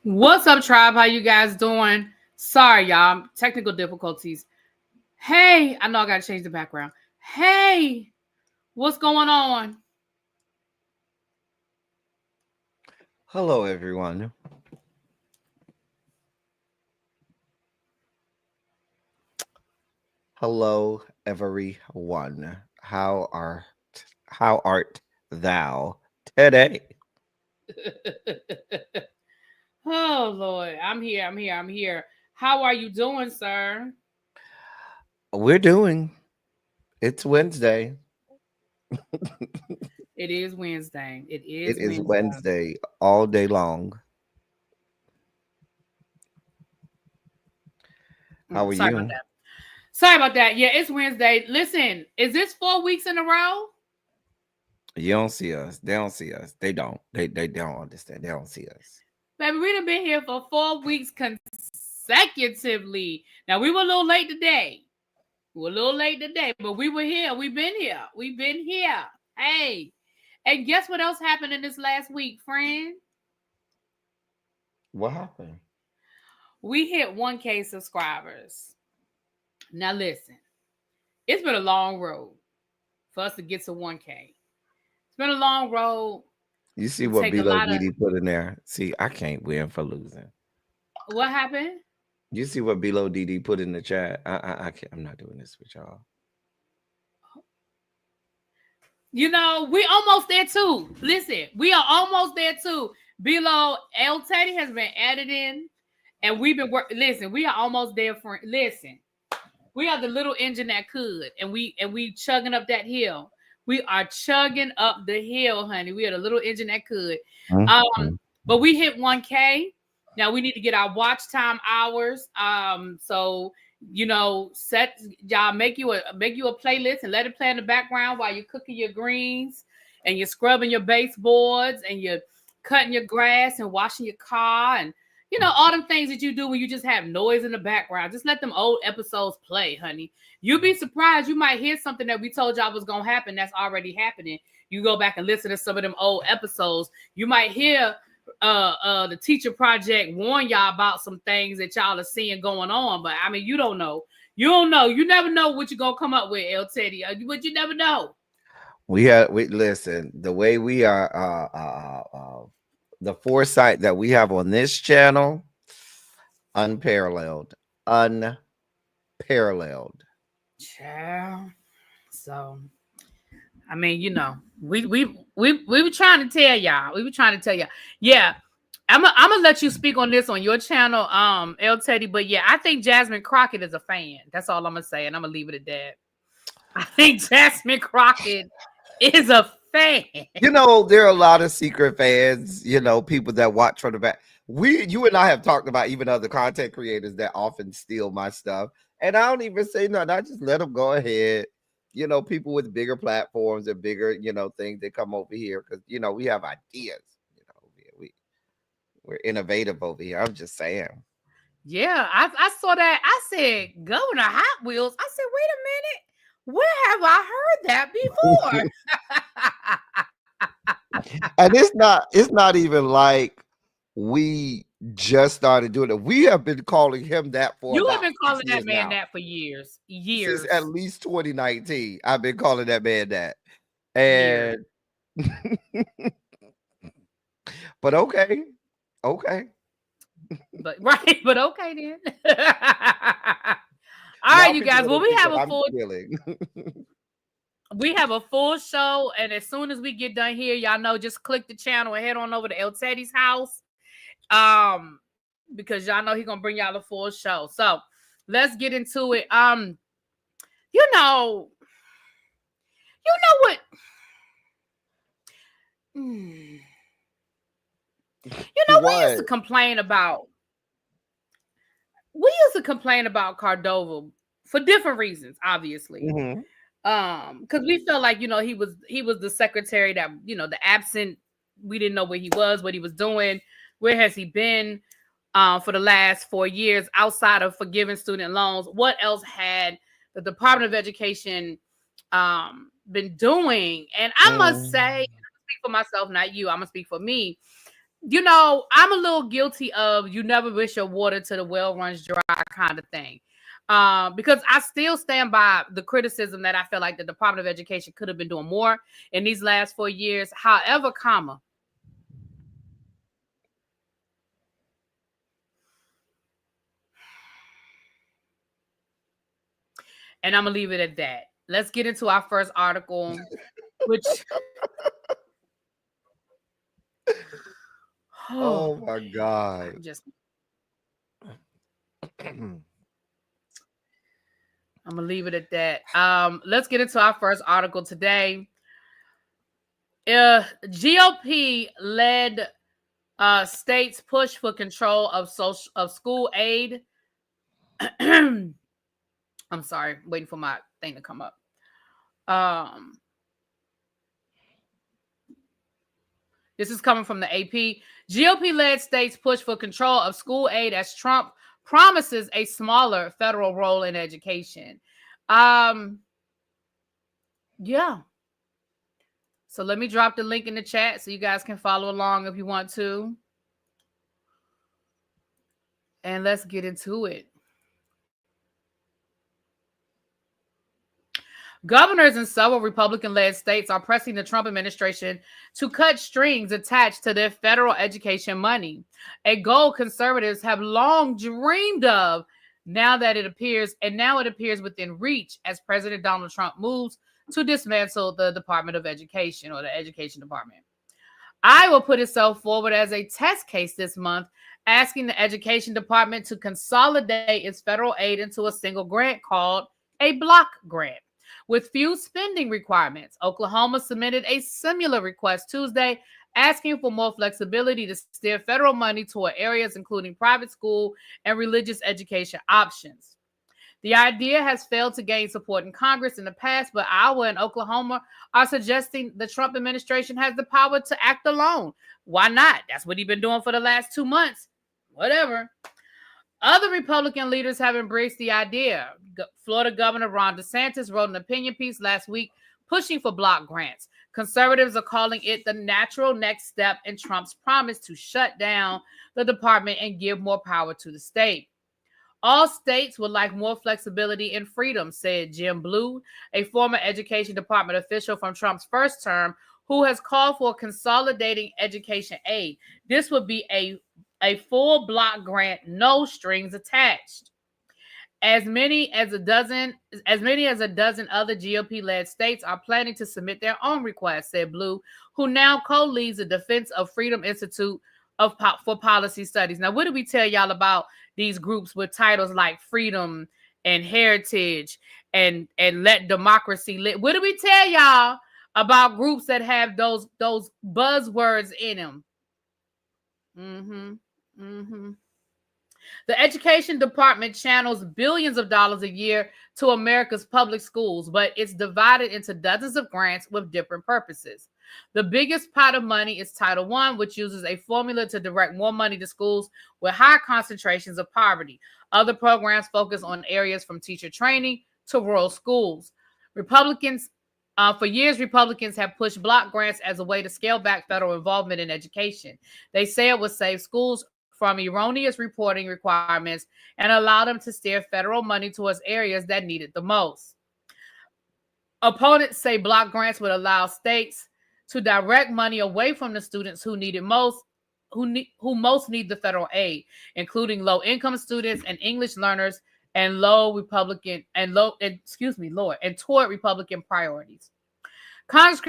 What's up, tribe? How you guys doing? Sorry, y'all. Technical difficulties. Hey, I know I gotta change the background. Hey, what's going on? Hello, everyone. Hello, everyone. How art thou today? Oh Lord, I'm here. How are you doing, sir? We're doing. It's Wednesday. It is Wednesday. It It is is Wednesday. Wednesday all day long. How are Sorry about you? that. Sorry about that. Yeah, it's Wednesday. Listen, is this 4 weeks in a row? You don't see us. They don't see us. They don't. They don't understand. They don't see us. Baby, we done been here for 4 weeks consecutively. Now we were a little late today. We're a little late today, but we were here. We've been here. We've been here. Hey. And guess what else happened in this last week, friend? What happened? We hit 1K subscribers. Now listen, it's been a long road for us to get to 1K. It's been a long road. You see It what take a Bilo lot of DD put in there? See, I can't win for losing. what happened? You see what Bilo DD put in the chat? I can't. I'm not doing this with y'all. You know, we almost there too. Listen, we are almost there too. Below L Teddy has been added in, and we've been working. Listen, we are almost there. For listen, we are the little engine that could, and we chugging up that hill. We are chugging up the hill, honey. We are the little engine that could. Mhm. But we hit 1K. Now we need to get our watch time hours. So set y'all make you a playlist and let it play in the background while you're cooking your greens and you're scrubbing your baseboards and you're cutting your grass and washing your car and all them things that you do when you just have noise in the background. Just let them old episodes play, honey. You'll be surprised. You might hear something that we told y'all was gonna happen that's already happening. You go back and listen to some of them old episodes. You might hear the teacher project warn y'all about some things that y'all are seeing going on, but I mean, you don't know. You never know what you're gonna come up with, El Teddy. But you never know. We listen, the way we are the foresight that we have on this channel, unparalleled. Unparalleled. Child. So I mean, we were trying to tell y'all. We were trying to tell y'all. Yeah. I'm gonna let you speak on this on your channel, El Teddy. But yeah, I think Jasmine Crockett is a fan. That's all I'm gonna say, and I'm gonna leave it at that. I think Jasmine Crockett is a fan. There are a lot of secret fans, people that watch from the back. You and I have talked about even other content creators that often steal my stuff. And I don't even say nothing. I just let them go ahead. People with bigger platforms and bigger, things that come over here because, we have ideas. We're innovative over here. I'm just saying. Yeah, I saw that. I said, Governor Hot Wheels. I said, wait a minute. Where have I heard that before? And it's not even like we just started doing it. We have been calling him that for You have about been 6 calling that years man now. that for years. Since Years. at least 2019, I've been calling that man that. Years. And but okay. Okay. But right, but okay then. All right, Now you people guys. gonna Well, think that I'm stealing. we have a full show, and as soon as we get done here, y'all know, just click the channel and head on over to El Teddy's house. Because y'all know he's gonna bring y'all a full show. So let's get into it. You know what? You know, we used What? to complain about. We used to complain about Cordova for different reasons, obviously. Mm-hmm. Because we felt like he was the secretary that the absent. We didn't know where he was, what he was doing, where has he been for the last 4 years outside of forgiving student loans. What else had the Department of Education been doing? And I must say, Mm. I'm gonna speak for myself, not you. I'm gonna speak for me. you know, I'm a little guilty of you never wish your water to the well runs dry kind of thing. Because I still stand by the criticism that I feel like the Department of Education could have been doing more in these last 4 years. However, and I'm gonna leave it at that. Let's get into our first article, which Oh my God. I'm gonna leave it at that. Let's get into our first article today. GOP led states push for control of school aid. I'm sorry, waiting for my thing to come up. This is coming from the AP. GOP-led states push for control of school aid as Trump promises a smaller federal role in education. Yeah. So let me drop the link in the chat so you guys can follow along if you want to. And let's get into it. Governors in several Republican-led states are pressing the Trump administration to cut strings attached to their federal education money, a goal conservatives have long dreamed of. Now it appears within reach as President Donald Trump moves to dismantle the Department of Education or the Education Department. Iowa put itself forward as a test case this month, asking the Education Department to consolidate its federal aid into a single grant called a block grant, with few spending requirements. Oklahoma submitted a similar request Tuesday, asking for more flexibility to steer federal money toward areas including private school and religious education options. The idea has failed to gain support in Congress in the past, but Iowa and Oklahoma are suggesting the Trump administration has the power to act alone. Why not? That's what he's been doing for the last 2 months. Whatever. Other Republican leaders have embraced the idea. Florida Governor Ron DeSantis wrote an opinion piece last week pushing for block grants. Conservatives are calling it the natural next step in Trump's promise to shut down the department and give more power to the state. All states would like more flexibility and freedom, said Jim Blue, a former Education Department official from Trump's first term, who has called for consolidating education aid. This would be a full block grant, no strings attached. As many as a dozen other GOP-led states are planning to submit their own requests, said Blue, who now co-leads the Defense of Freedom Institute for Policy Studies. Now, what did we tell y'all about these groups with titles like freedom and heritage and let democracy live? What did we tell y'all about groups that have those buzzwords in them? The Education Department channels billions of dollars a year to America's public schools, but it's divided into dozens of grants with different purposes. The biggest pot of money is Title I, which uses a formula to direct more money to schools with high concentrations of poverty. Other programs focus on areas from teacher training to rural schools. For years, Republicans have pushed block grants as a way to scale back federal involvement in education. They say it would save schools from erroneous reporting requirements and allow them to steer federal money towards areas that need it the most. Opponents say block grants would allow states to direct money away from the students who need it most, who most need the federal aid, including low-income students and English learners and toward Republican priorities. Congress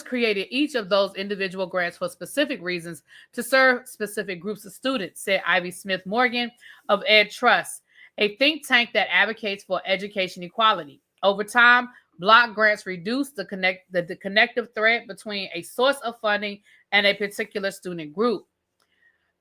created each of those individual grants for specific reasons to serve specific groups of students, said Ivy Smith Morgan of Ed Trust, a think tank that advocates for education equality. Over time, block grants reduce the connective thread between a source of funding and a particular student group.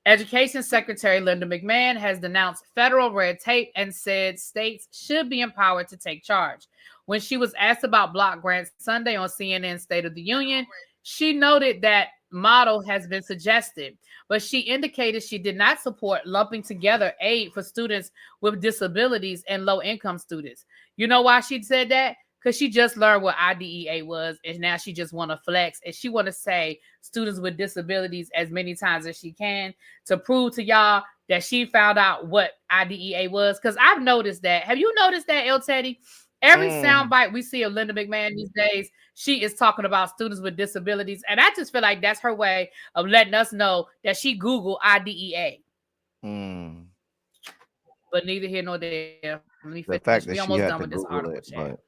Education Secretary Linda McMahon has denounced federal red tape and said states should be empowered to take charge. When she was asked about block grants Sunday on CNN State of the Union, she noted that model has been suggested, but she indicated she did not support lumping together aid for students with disabilities and low-income students. You know why she said that? because she just learned what IDEA was, and now she just want to flex, and she want to say students with disabilities as many times as she can to prove to y'all that she found out what IDEA was. Because I've noticed that. Have you noticed that, El Teddy? Every soundbite we see of Linda McMahon these days, she is talking about students with disabilities, and I just feel like that's her way of letting us know that she Googled IDEA. But neither here nor there. Let me finish. We The almost fact done that with she this had to article Google chat. it,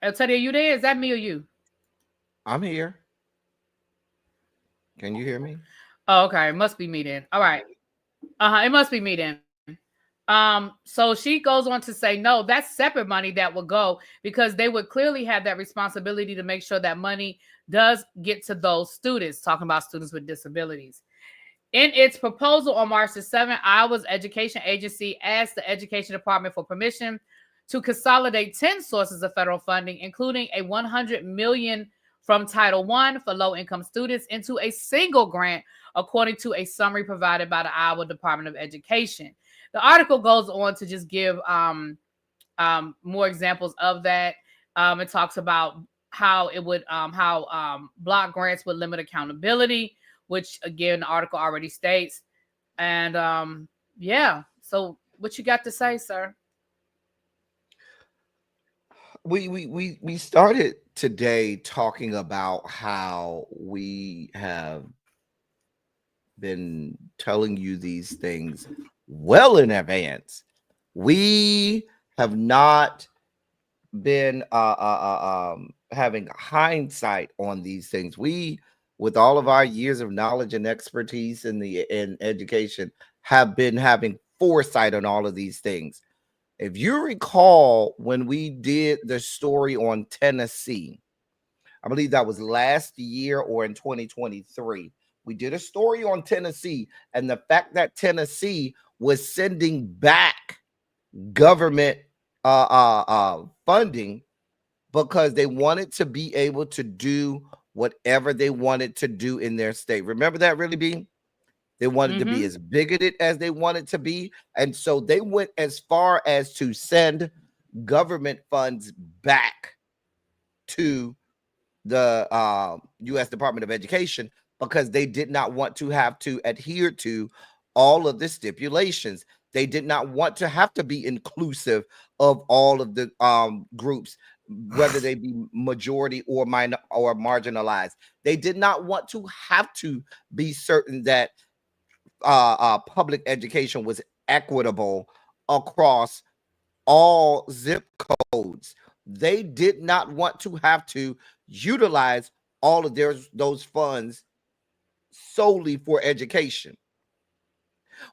but El Teddy, are you there? Is that me or you? I'm here. Can you hear me? Oh, okay. It must be me then. All right. It must be me then. So she goes on to say, no, that's separate money that would go because they would clearly have that responsibility to make sure that money does get to those students, talking about students with disabilities. In its proposal on March the 7th, Iowa's education agency asked the Education Department for permission to consolidate 10 sources of federal funding, including a $100 million from Title I for low-income students into a single grant, according to a summary provided by the Iowa Department of Education. The article goes on to just give more examples of that. It talks about how it would block grants would limit accountability, which again the article already states. And yeah, so what you got to say, sir? We started today talking about how we have been telling you these things well in advance. We have not been having hindsight on these things. We, with all of our years of knowledge and expertise in education, have been having foresight on all of these things. If you recall, when we did the story on Tennessee, I believe that was last year or in 2023. We did a story on Tennessee and the fact that Tennessee was sending back government funding because they wanted to be able to do whatever they wanted to do in their state. Remember that, really, B? They wanted to be as bigoted as they wanted to be. And so they went as far as to send government funds back to the U.S. Department of Education because they did not want to have to adhere to all of the stipulations. They did not want to have to be inclusive of all of the groups, whether they be majority or minor or marginalized. They did not want to have to be certain that public education was equitable across all zip codes. They did not want to have to utilize all of those funds solely for education.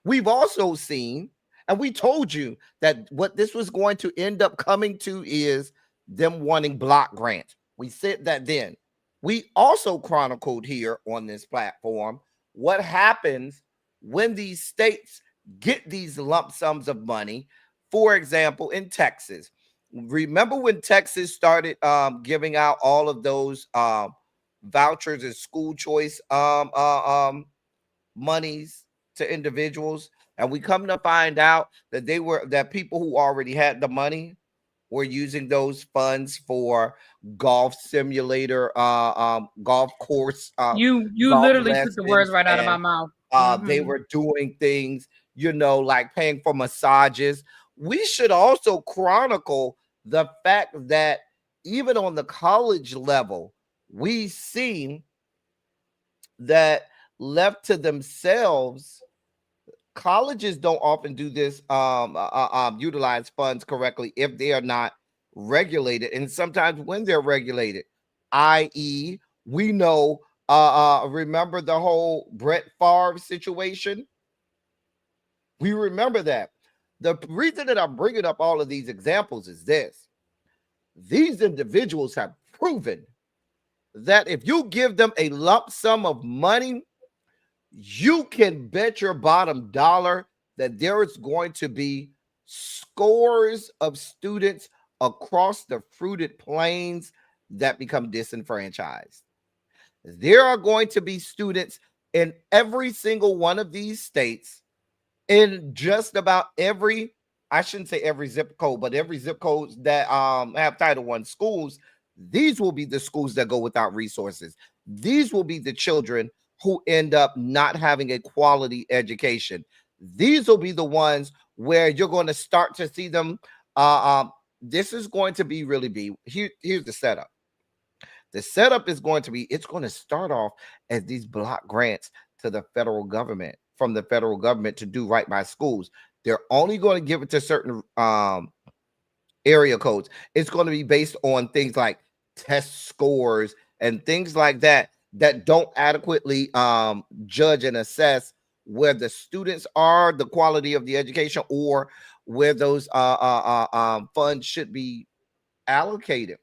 We've also seen, and we told you that what this was going to end up coming to is them wanting block grants. We said that then. We also chronicled here on this platform what happens when these states get these lump sums of money. For example, in Texas, remember when Texas started giving out all of those vouchers and school choice monies to individuals, and we come to find out that people who already had the money were using those funds for golf simulator, golf course, You golf literally took the words lessons, right out of my and mouth. they were doing things, like paying for massages. We should also chronicle the fact that even on the college level, we see that left to themselves, colleges don't often do this, utilize funds correctly if they are not regulated, and sometimes when they're regulated, i.e., we know, remember the whole Brett Favre situation. We remember that. The reason that I'm bringing up all of these examples is this: these individuals have proven that if you give them a lump sum of money, you can bet your bottom dollar that there is going to be scores of students across the fruited plains that become disenfranchised. There are going to be students in every single one of these states, in just about every, I shouldn't say every zip code, but every zip code that have Title I schools. These will be the schools that go without resources. These will be the children who end up not having a quality education. These will be the ones where you're going to start to see them. This is going to be really be here. Here's the setup. The setup is going to be, it's going to start off as these block grants to the federal government, from the federal government, to do right by schools. They're only going to give it to certain area codes. It's going to be based on things like test scores and things like that that don't adequately judge and assess where the students are, the quality of the education, or where those funds should be allocated.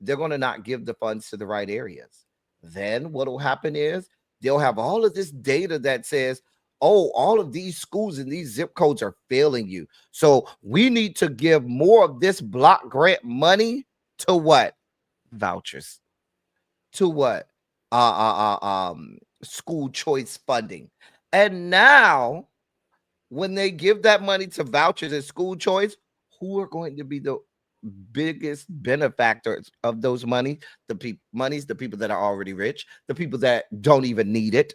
They're going to not give the funds to the right areas. Then what will happen is they'll have all of this data that says, oh, all of these schools and these zip codes are failing you. So we need to give more of this block grant money to what? Vouchers. To what? School choice funding. And now, when they give that money to vouchers and school choice, who are going to be the biggest benefactors of those money? The people that are already rich, the people that don't even need it.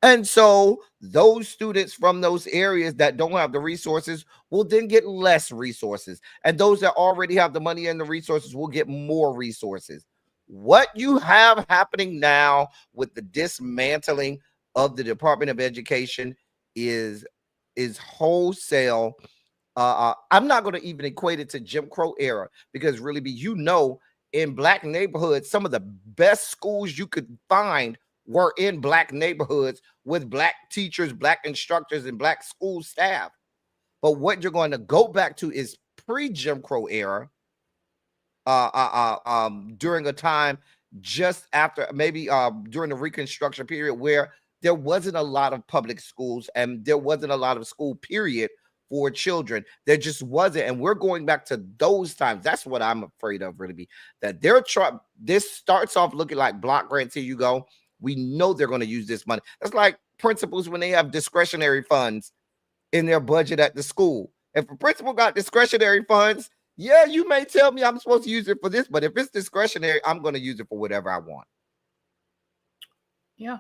And so those students from those areas that don't have the resources will then get less resources. And those that already have the money and the resources will get more resources. What you have happening now with the dismantling of the Department of Education is wholesale. I'm not going to even equate it to Jim Crow era, because really, in black neighborhoods, some of the best schools you could find were in black neighborhoods with black teachers, black instructors, and black school staff. But what you're going to go back to is pre-Jim Crow era, during a time just after, maybe during the Reconstruction period, where there wasn't a lot of public schools and there wasn't a lot of school, period, for children. There just wasn't. And we're going back to those times. That's what I'm afraid of, really, be that they're trying. This starts off looking like block grants. Here you go. We know they're going to use this money. That's like principals when they have discretionary funds in their budget at the school. If a principal got discretionary funds, yeah, you may tell me I'm supposed to use it for this, but if it's discretionary, I'm going to use it for whatever I want. Yeah.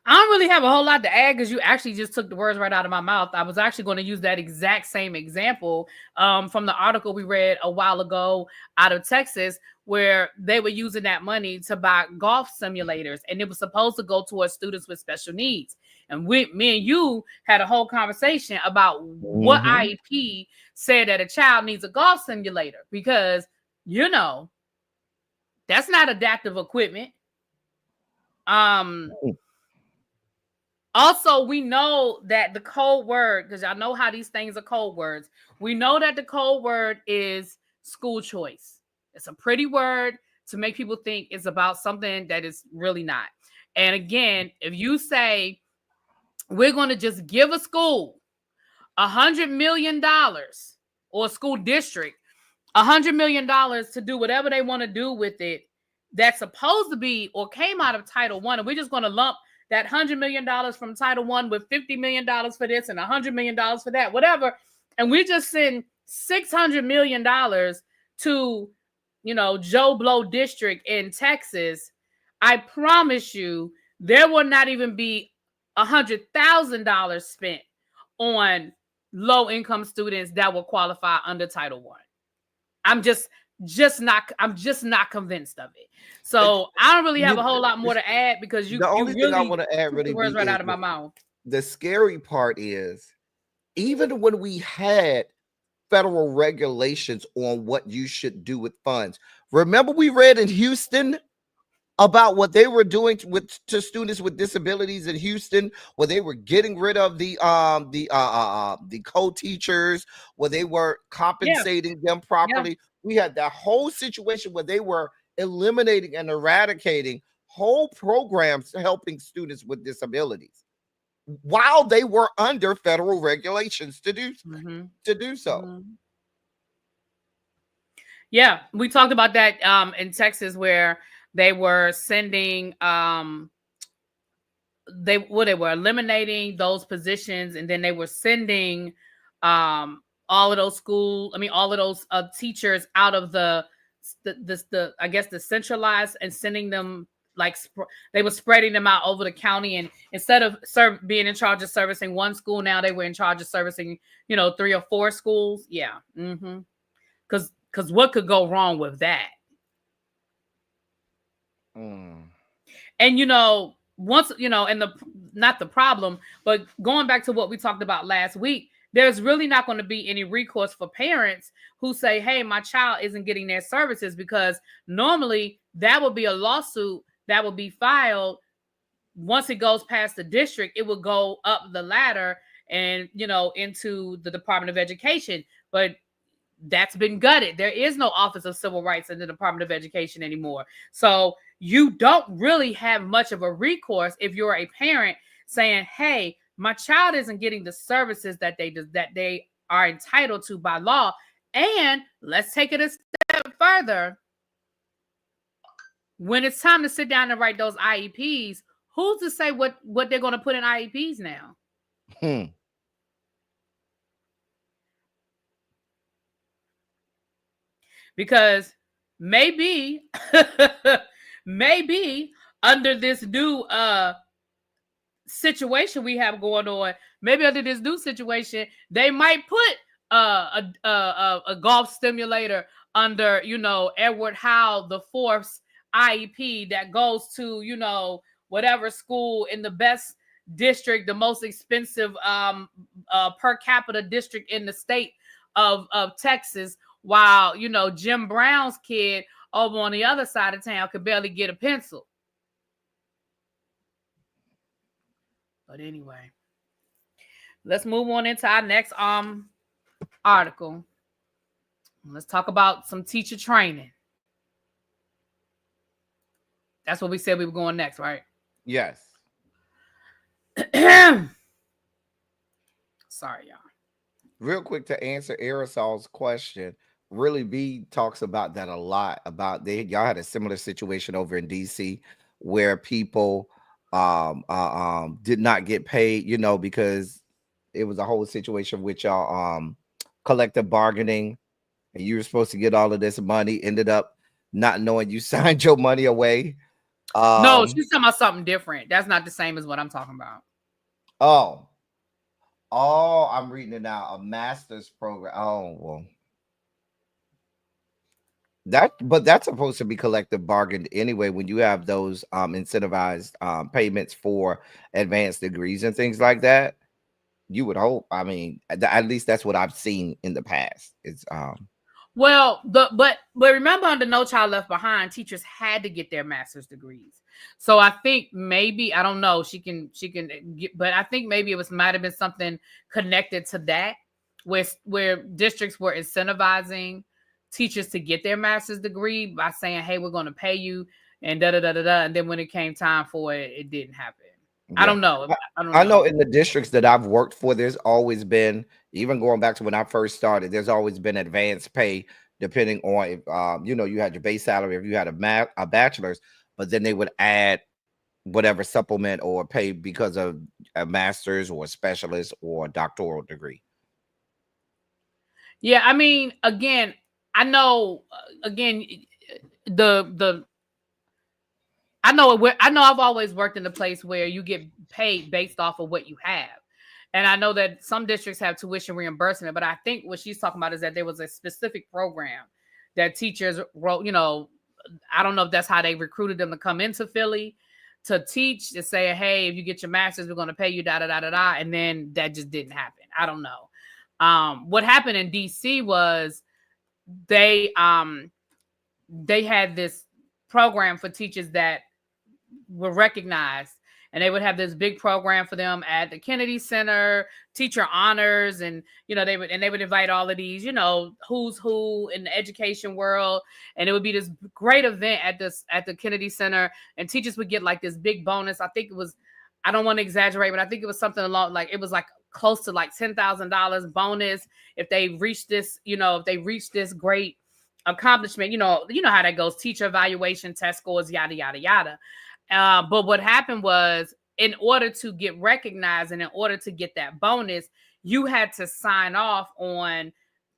I don't really have a whole lot to add, because you actually just took the words right out of my mouth. I was actually going to use that exact same example from the article we read a while ago out of Texas, where they were using that money to buy golf simulators, and it was supposed to go towards students with special needs. And me and you had a whole conversation about what IEP said that a child needs a golf simulator, because, that's not adaptive equipment. Also, we know that the code word, because y'all know how these things are code words. We know that the code word is school choice. It's a pretty word to make people think it's about something that is really not. And again, if you say we're going to just give a school $100 million, or a school district $100 million to do whatever they want to do with it, that's supposed to be or came out of Title I, and we're just going to lump that $100 million from Title I with $50 million for this and $100 million for that, whatever. And we just send $600 million to, Joe Blow district in Texas. I promise you, there will not even be $100,000 spent on low-income students that will qualify under Title I. I'm just not convinced of it. So I don't really have a whole lot more to add, because the only thing I want to add really the words right out of my mouth. The scary part is, even when we had federal regulations on what you should do with funds, remember we read in Houston about what they were doing to students with disabilities in Houston, where they were getting rid of the co-teachers, where they were compensating them properly. Yeah. We had that whole situation where they were eliminating and eradicating whole programs helping students with disabilities, while they were under federal regulations to do so. Yeah, we talked about that in Texas, where they were sending they were eliminating those positions, and then they were sending all of those all of those teachers out of the I guess the centralized, and sending them like they were spreading them out over the county, and instead of being in charge of servicing one school, now they were in charge of servicing 3 or 4 schools. Yeah. Because what could go wrong with that? And once and not the problem, but going back to what we talked about last week, there's really not going to be any recourse for parents who say, hey, my child isn't getting their services, because normally that would be a lawsuit that would be filed. Once it goes past the district, it would go up the ladder and into the Department of Education. But that's been gutted. There is no Office of Civil Rights in the Department of Education anymore. So you don't really have much of a recourse if you're a parent saying, hey, my child isn't getting the services that they are entitled to by law. And let's take it a step further. When it's time to sit down and write those IEPs, who's to say what they're going to put in IEPs now? Because maybe under this new situation we have going on, they might put a golf simulator under Edward Howe the Fourth's IEP that goes to whatever school in the best district, the most expensive per capita district in the state of Texas, while Jim Brown's kid over on the other side of town could barely get a pencil. But anyway, let's move on into our next article. Let's talk about some teacher training. That's what we said we were going next, right? Yes. Sorry, y'all. Real quick, to answer Arisol's question, really B talks about that a lot. About y'all had a similar situation over in DC where people did not get paid, because it was a whole situation with y'all collective bargaining, and you were supposed to get all of this money, ended up not knowing you signed your money away. No, she's talking about something different. That's not the same as what I'm talking about. Oh, I'm reading it now. A master's program. Oh, well. But that's supposed to be collective bargained anyway when you have those incentivized payments for advanced degrees and things like that. You would hope. I mean, at least that's what I've seen in the past. It's but remember, under No Child Left Behind, teachers had to get their master's degrees. So I think maybe, I don't know, she can get, but I think maybe it might have been something connected to that, where districts were incentivizing teachers to get their master's degree by saying, hey, we're going to pay you, and and then when it came time for it, it didn't happen. Yeah. I don't know. I know in the districts that I've worked for, there's always been, even going back to when I first started, there's always been advanced pay depending on if you had your base salary, if you had a bachelor's, but then they would add whatever supplement or pay because of a master's or a specialist or a doctoral degree. Yeah, I mean, again, I know I've always worked in a place where you get paid based off of what you have. And I know that some districts have tuition reimbursement, but I think what she's talking about is that there was a specific program that teachers wrote, I don't know if that's how they recruited them to come into Philly to teach, to say, hey, if you get your master's, we're going to pay you, and then that just didn't happen. I don't know. What happened in DC was they had this program for teachers that were recognized, and they would have this big program for them at the Kennedy Center, teacher honors, and they would invite all of these who's who in the education world, and it would be this great event at the Kennedy Center, and teachers would get like this big bonus. I think it was, I don't want to exaggerate, but I think it was something along it was like close to like $10,000 bonus if they reached this, if they reached this great accomplishment, you know how that goes, teacher evaluation, test scores, yada, yada, yada. But what happened was, in order to get recognized and in order to get that bonus, you had to sign off on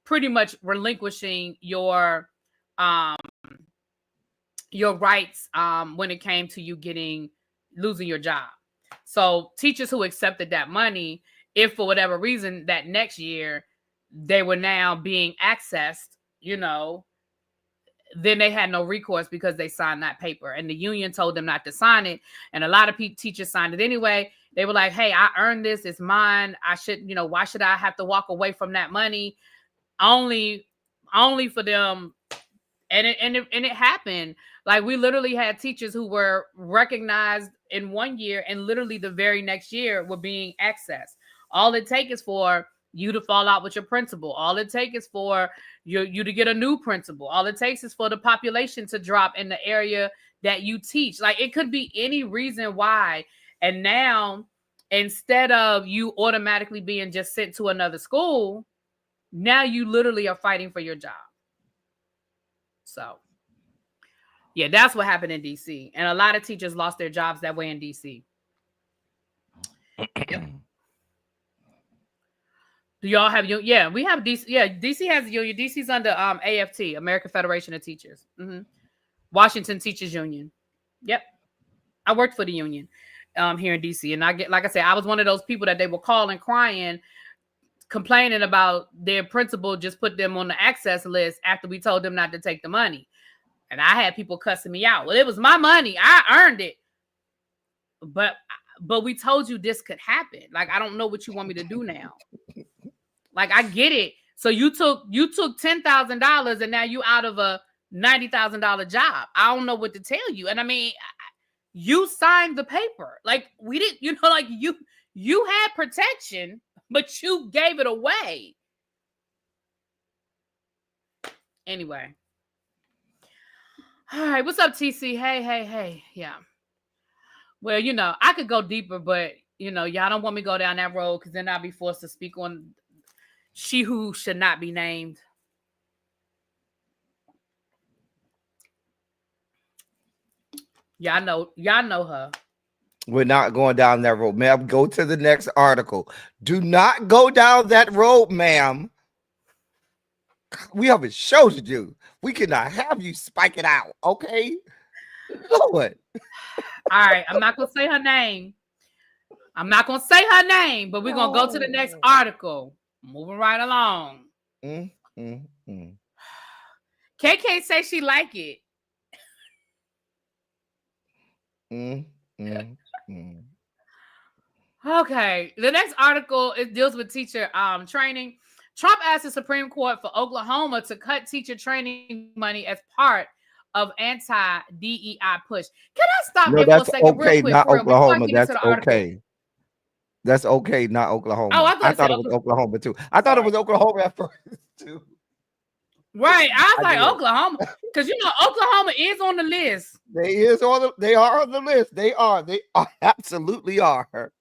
pretty much relinquishing your rights when it came to you losing your job. So teachers who accepted that money, if for whatever reason that next year they were now being accessed, then they had no recourse because they signed that paper, and the union told them not to sign it. And a lot of teachers signed it anyway. They were like, hey, I earned this. It's mine. I should, why should I have to walk away from that money? Only for them. And it happened. Like, we literally had teachers who were recognized in one year, and literally the very next year were being accessed. All it takes is for you to fall out with your principal. All it takes is for you to get a new principal. All it takes is for the population to drop in the area that you teach. Like, it could be any reason why. And now, instead of you automatically being just sent to another school, now you literally are fighting for your job. So, yeah, that's what happened in DC. And a lot of teachers lost their jobs that way in DC. Yep. Do y'all have union? Yeah, we have DC. Yeah, DC has a union. DC's under AFT, American Federation of Teachers. Mm-hmm. Washington Teachers Union. Yep. I worked for the union here in DC. And like I said, I was one of those people that they were calling, crying, complaining about their principal just put them on the access list after we told them not to take the money. And I had people cussing me out. Well, it was my money. I earned it. But we told you this could happen. Like, I don't know what you want me to do now. Like, I get it. So you took $10,000 and now you out of a $90,000 job. I don't know what to tell you. And I mean, you signed the paper. Like, we didn't, like you had protection, but you gave it away. Anyway. All right, what's up, TC? Hey. Yeah. Well, I could go deeper, but, y'all don't want me to go down that road because then I'll be forced to speak on she who should not be named. Y'all know her. We're not going down that road, ma'am. Go to the next article. Do not go down that road, ma'am. We have a show to do. We cannot have you spike it out, okay? Lord. All right, I'm not going to say her name. But we're going to go to the next article. Moving right along. KK say she like it. Okay, the next article, it deals with teacher training. Trump asked the Supreme Court for Oklahoma to cut teacher training money as part of anti-DEI push. Can I stop there for a second? Okay, real quick, not Oklahoma. That's okay. Article? That's okay, not Oklahoma. Oh, I thought it was Oklahoma too. I thought it was Oklahoma at first too. Right, I was like Oklahoma, because Oklahoma is on the list. They are on the list. They are absolutely are.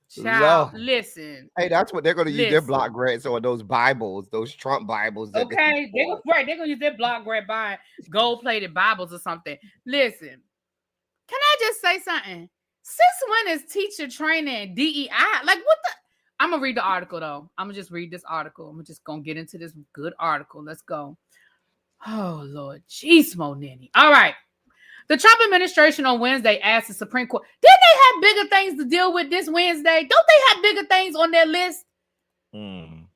Child, listen. Hey, that's what they're going to use their block grants on, those Bibles, those Trump Bibles. Okay, they're going to use their block grant buying gold-plated Bibles or something. Listen, can I just say something? Since when is teacher training DEI? Like, what the? I'm going to read the article, though. I'm going to just read this article. I'm just going to get into this good article. Let's go. Oh, Lord. Jeez, Mo Ninny. All right. The Trump administration on Wednesday asked the Supreme Court, didn't they have bigger things to deal with this Wednesday? Don't they have bigger things on their list? Don't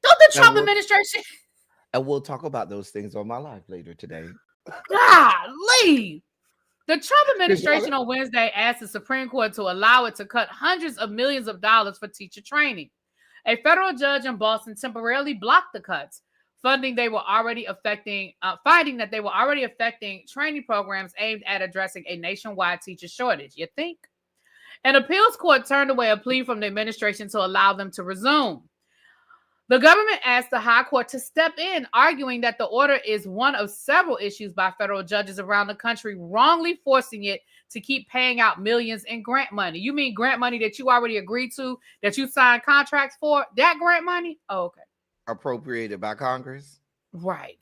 the Trump administration? And we'll talk about those things on my live later today. Golly. The Trump administration on Wednesday asked the Supreme Court to allow it to cut hundreds of millions of dollars for teacher training. A federal judge in Boston temporarily blocked the cuts, finding that they were already affecting training programs aimed at addressing a nationwide teacher shortage. You think? An appeals court turned away a plea from the administration to allow them to resume. The government asked the high court to step in, arguing that the order is one of several issues by federal judges around the country, wrongly forcing it to keep paying out millions in grant money. You mean grant money that you already agreed to, that you signed contracts for? That grant money? Oh, okay. Appropriated by Congress? Right.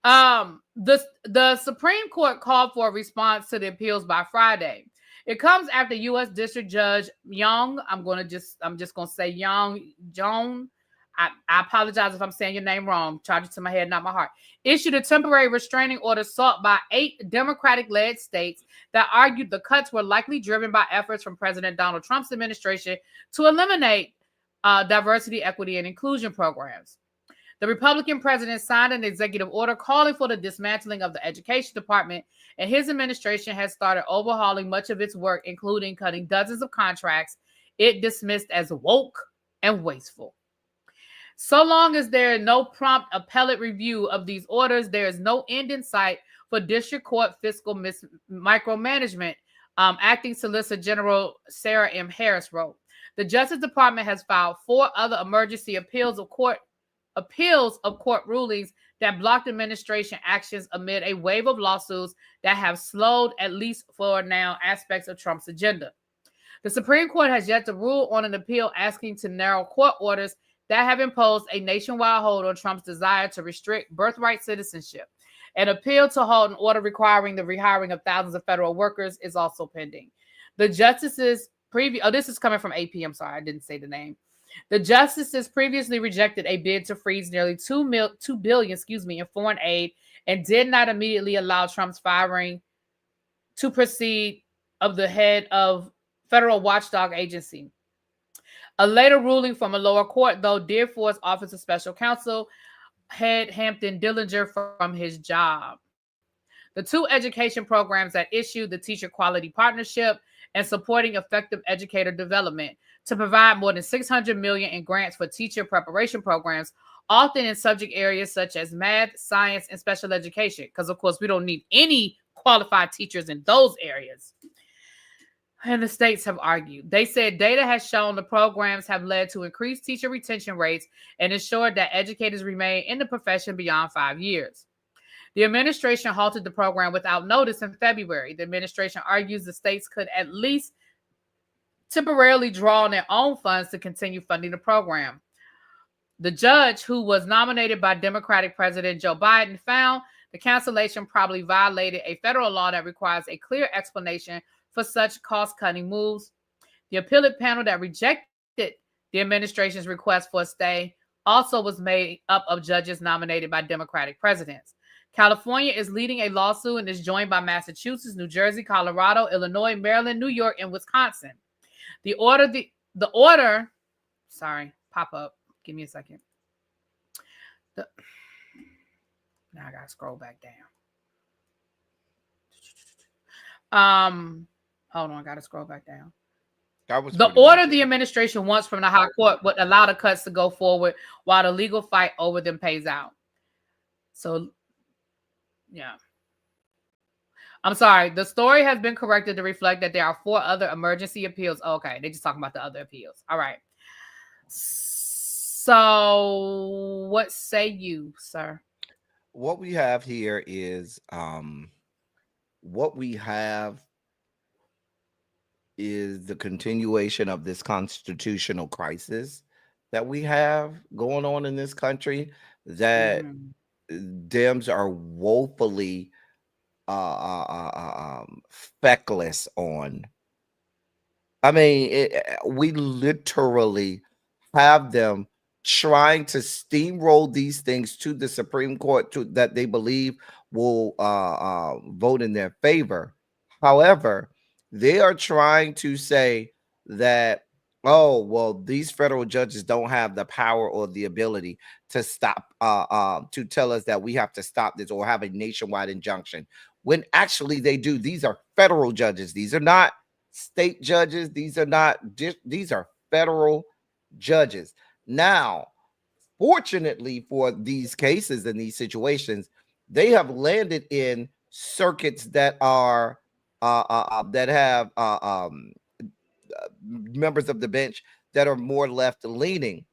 The Supreme Court called for a response to the appeals by Friday. It comes after U.S. District Judge Young. I'm just gonna say Young Joan. I apologize if I'm saying your name wrong. Charge it to my head, not my heart. Issued a temporary restraining order sought by 8 Democratic-led states that argued the cuts were likely driven by efforts from President Donald Trump's administration to eliminate diversity, equity, and inclusion programs. The Republican president signed an executive order calling for the dismantling of the Education Department, and his administration has started overhauling much of its work, including cutting dozens of contracts it dismissed as woke and wasteful. So long as there is no prompt appellate review of these orders, there is no end in sight for district court fiscal micromanagement, Acting Solicitor General Sarah M. Harris wrote. The Justice Department has filed 4 other emergency appeals of court rulings that blocked administration actions amid a wave of lawsuits that have slowed, at least for now, aspects of Trump's agenda. The Supreme Court has yet to rule on an appeal asking to narrow court orders that have imposed a nationwide hold on Trump's desire to restrict birthright citizenship. An appeal to halt an order requiring the rehiring of thousands of federal workers is also pending. The justices this is coming from AP. I'm sorry, I didn't say the name. The justices previously rejected a bid to freeze nearly $2 billion, in foreign aid, and did not immediately allow Trump's firing to proceed of the head of federal watchdog agency. A later ruling from a lower court, though, did force Office of Special Counsel head Hampton Dillinger from his job. The 2 education programs that issued the Teacher Quality Partnership and Supporting Effective Educator Development to provide more than $600 million in grants for teacher preparation programs, often in subject areas such as math, science, and special education, because, of course, we don't need any qualified teachers in those areas. And the states have argued. They said data has shown the programs have led to increased teacher retention rates and ensured that educators remain in the profession beyond 5 years. The administration halted the program without notice in February. The administration argues the states could at least temporarily draw on their own funds to continue funding the program. The judge, who was nominated by Democratic President Joe Biden, found the cancellation probably violated a federal law that requires a clear explanation for such cost-cutting moves. The appellate panel that rejected the administration's request for a stay also was made up of judges nominated by Democratic presidents. California is leading a lawsuit and is joined by Massachusetts, New Jersey, Colorado, Illinois, Maryland, New York, and Wisconsin. The order, sorry, pop up. Give me a second. Now I gotta scroll back down. Hold on, I gotta scroll back down. The order the administration wants from the High Court would allow the cuts to go forward while the legal fight over them pays out. So, yeah. I'm sorry. The story has been corrected to reflect that there are 4 other emergency appeals. Okay, they're just talking about the other appeals. All right. So, what say you, sir? What we have here is the continuation of this constitutional crisis that we have going on in this country that Dems are woefully feckless on. I mean, we literally have them trying to steamroll these things to the Supreme Court that they believe will vote in their favor. However, they are trying to say that, oh, well, these federal judges don't have the power or the ability to stop, to tell us that we have to stop this or have a nationwide injunction, when actually they do. These are federal judges. These are not state judges. These are federal judges. Now, fortunately for these cases and these situations, they have landed in circuits that are that have members of the bench that are more left leaning.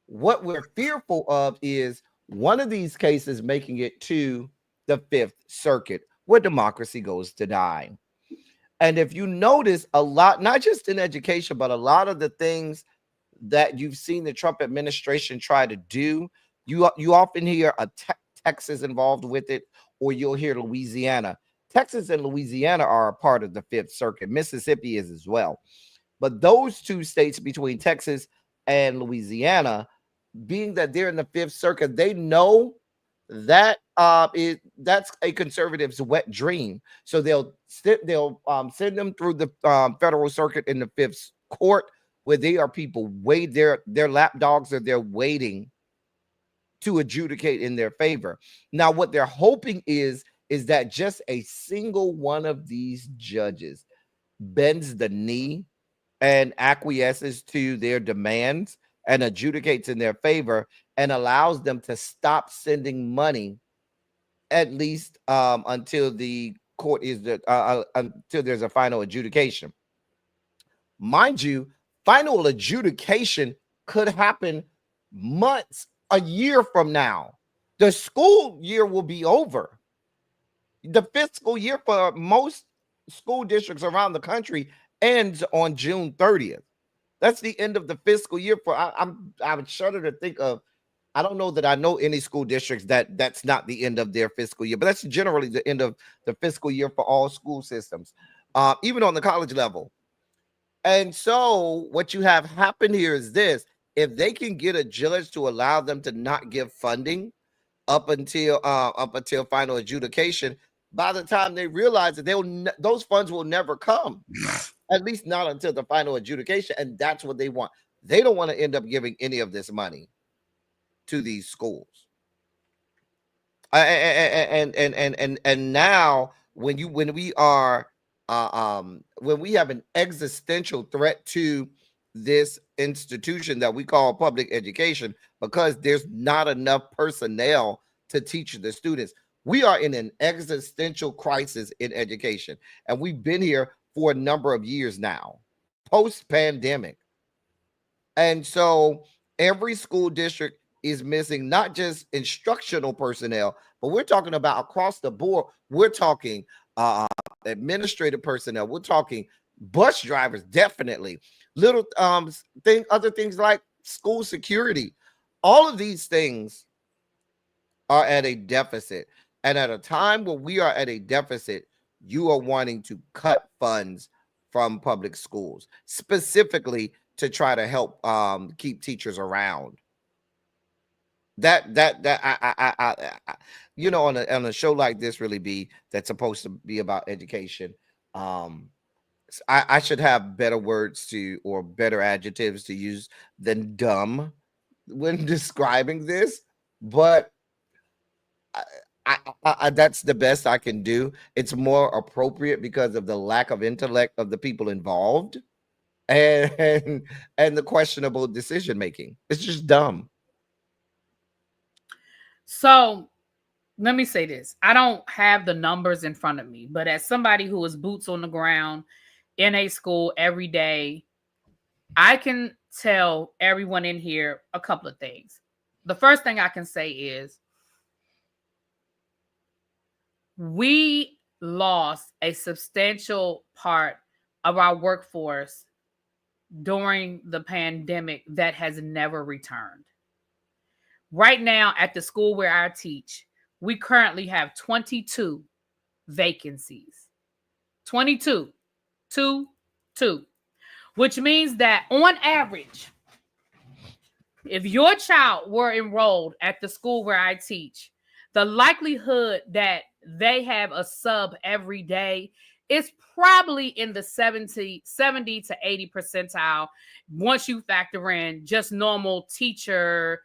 What we're fearful of is one of these cases making it to the Fifth Circuit, where democracy goes to die. And if you notice, a lot, not just in education, but a lot of the things that you've seen the Trump administration try to do, you often hear Texas involved with it, or you'll hear Louisiana. Texas and Louisiana are a part of the Fifth Circuit. Mississippi is as well. But those two states between Texas and Louisiana, being that they're in the Fifth Circuit, they know that that's a conservative's wet dream. So they'll send them through the federal circuit in the Fifth Court, where they are people wait their lapdogs are there waiting to adjudicate in their favor. Now, what they're hoping is that just a single one of these judges bends the knee and acquiesces to their demands and adjudicates in their favor and allows them to stop sending money, at least until the court is until there's a final adjudication. Mind you, final adjudication could happen months, a year from now. The school year will be over. The fiscal year for most school districts around the country ends on June 30th. That's the end of the fiscal year for I would shudder to think of. I don't know that I know any school districts that's not the end of their fiscal year, but that's generally the end of the fiscal year for all school systems, even on the college level. And so what you have happen here is this: if they can get a judge to allow them to not give funding up until final adjudication, by the time they realize that those funds will never come, at least not until the final adjudication, and that's what they want. They don't want to end up giving any of this money to these schools. And now when we have an existential threat to this institution that we call public education, because there's not enough personnel to teach the students, we are in an existential crisis in education, and we've been here for a number of years now, post-pandemic. And so every school district is missing not just instructional personnel, but we're talking about across the board. We're talking administrative personnel. We're talking bus drivers, definitely. Other things like school security. All of these things are at a deficit. And at a time where we are at a deficit, you are wanting to cut funds from public schools, specifically to try to help keep teachers around. On a show like this, really that's supposed to be about education, I should have better words or better adjectives to use than dumb when describing this, but that's the best I can do. It's more appropriate because of the lack of intellect of the people involved and the questionable decision making. It's just dumb. So let me say this. I don't have the numbers in front of me, but as somebody who is boots on the ground in a school every day, I can tell everyone in here a couple of things. The first thing I can say is we lost a substantial part of our workforce during the pandemic that has never returned. Right now at the school where I teach, we currently have 22 vacancies. 22. 2, which means that on average, if your child were enrolled at the school where I teach, the likelihood that they have a sub every day is probably in the 70 to 80 percentile once you factor in just normal teachers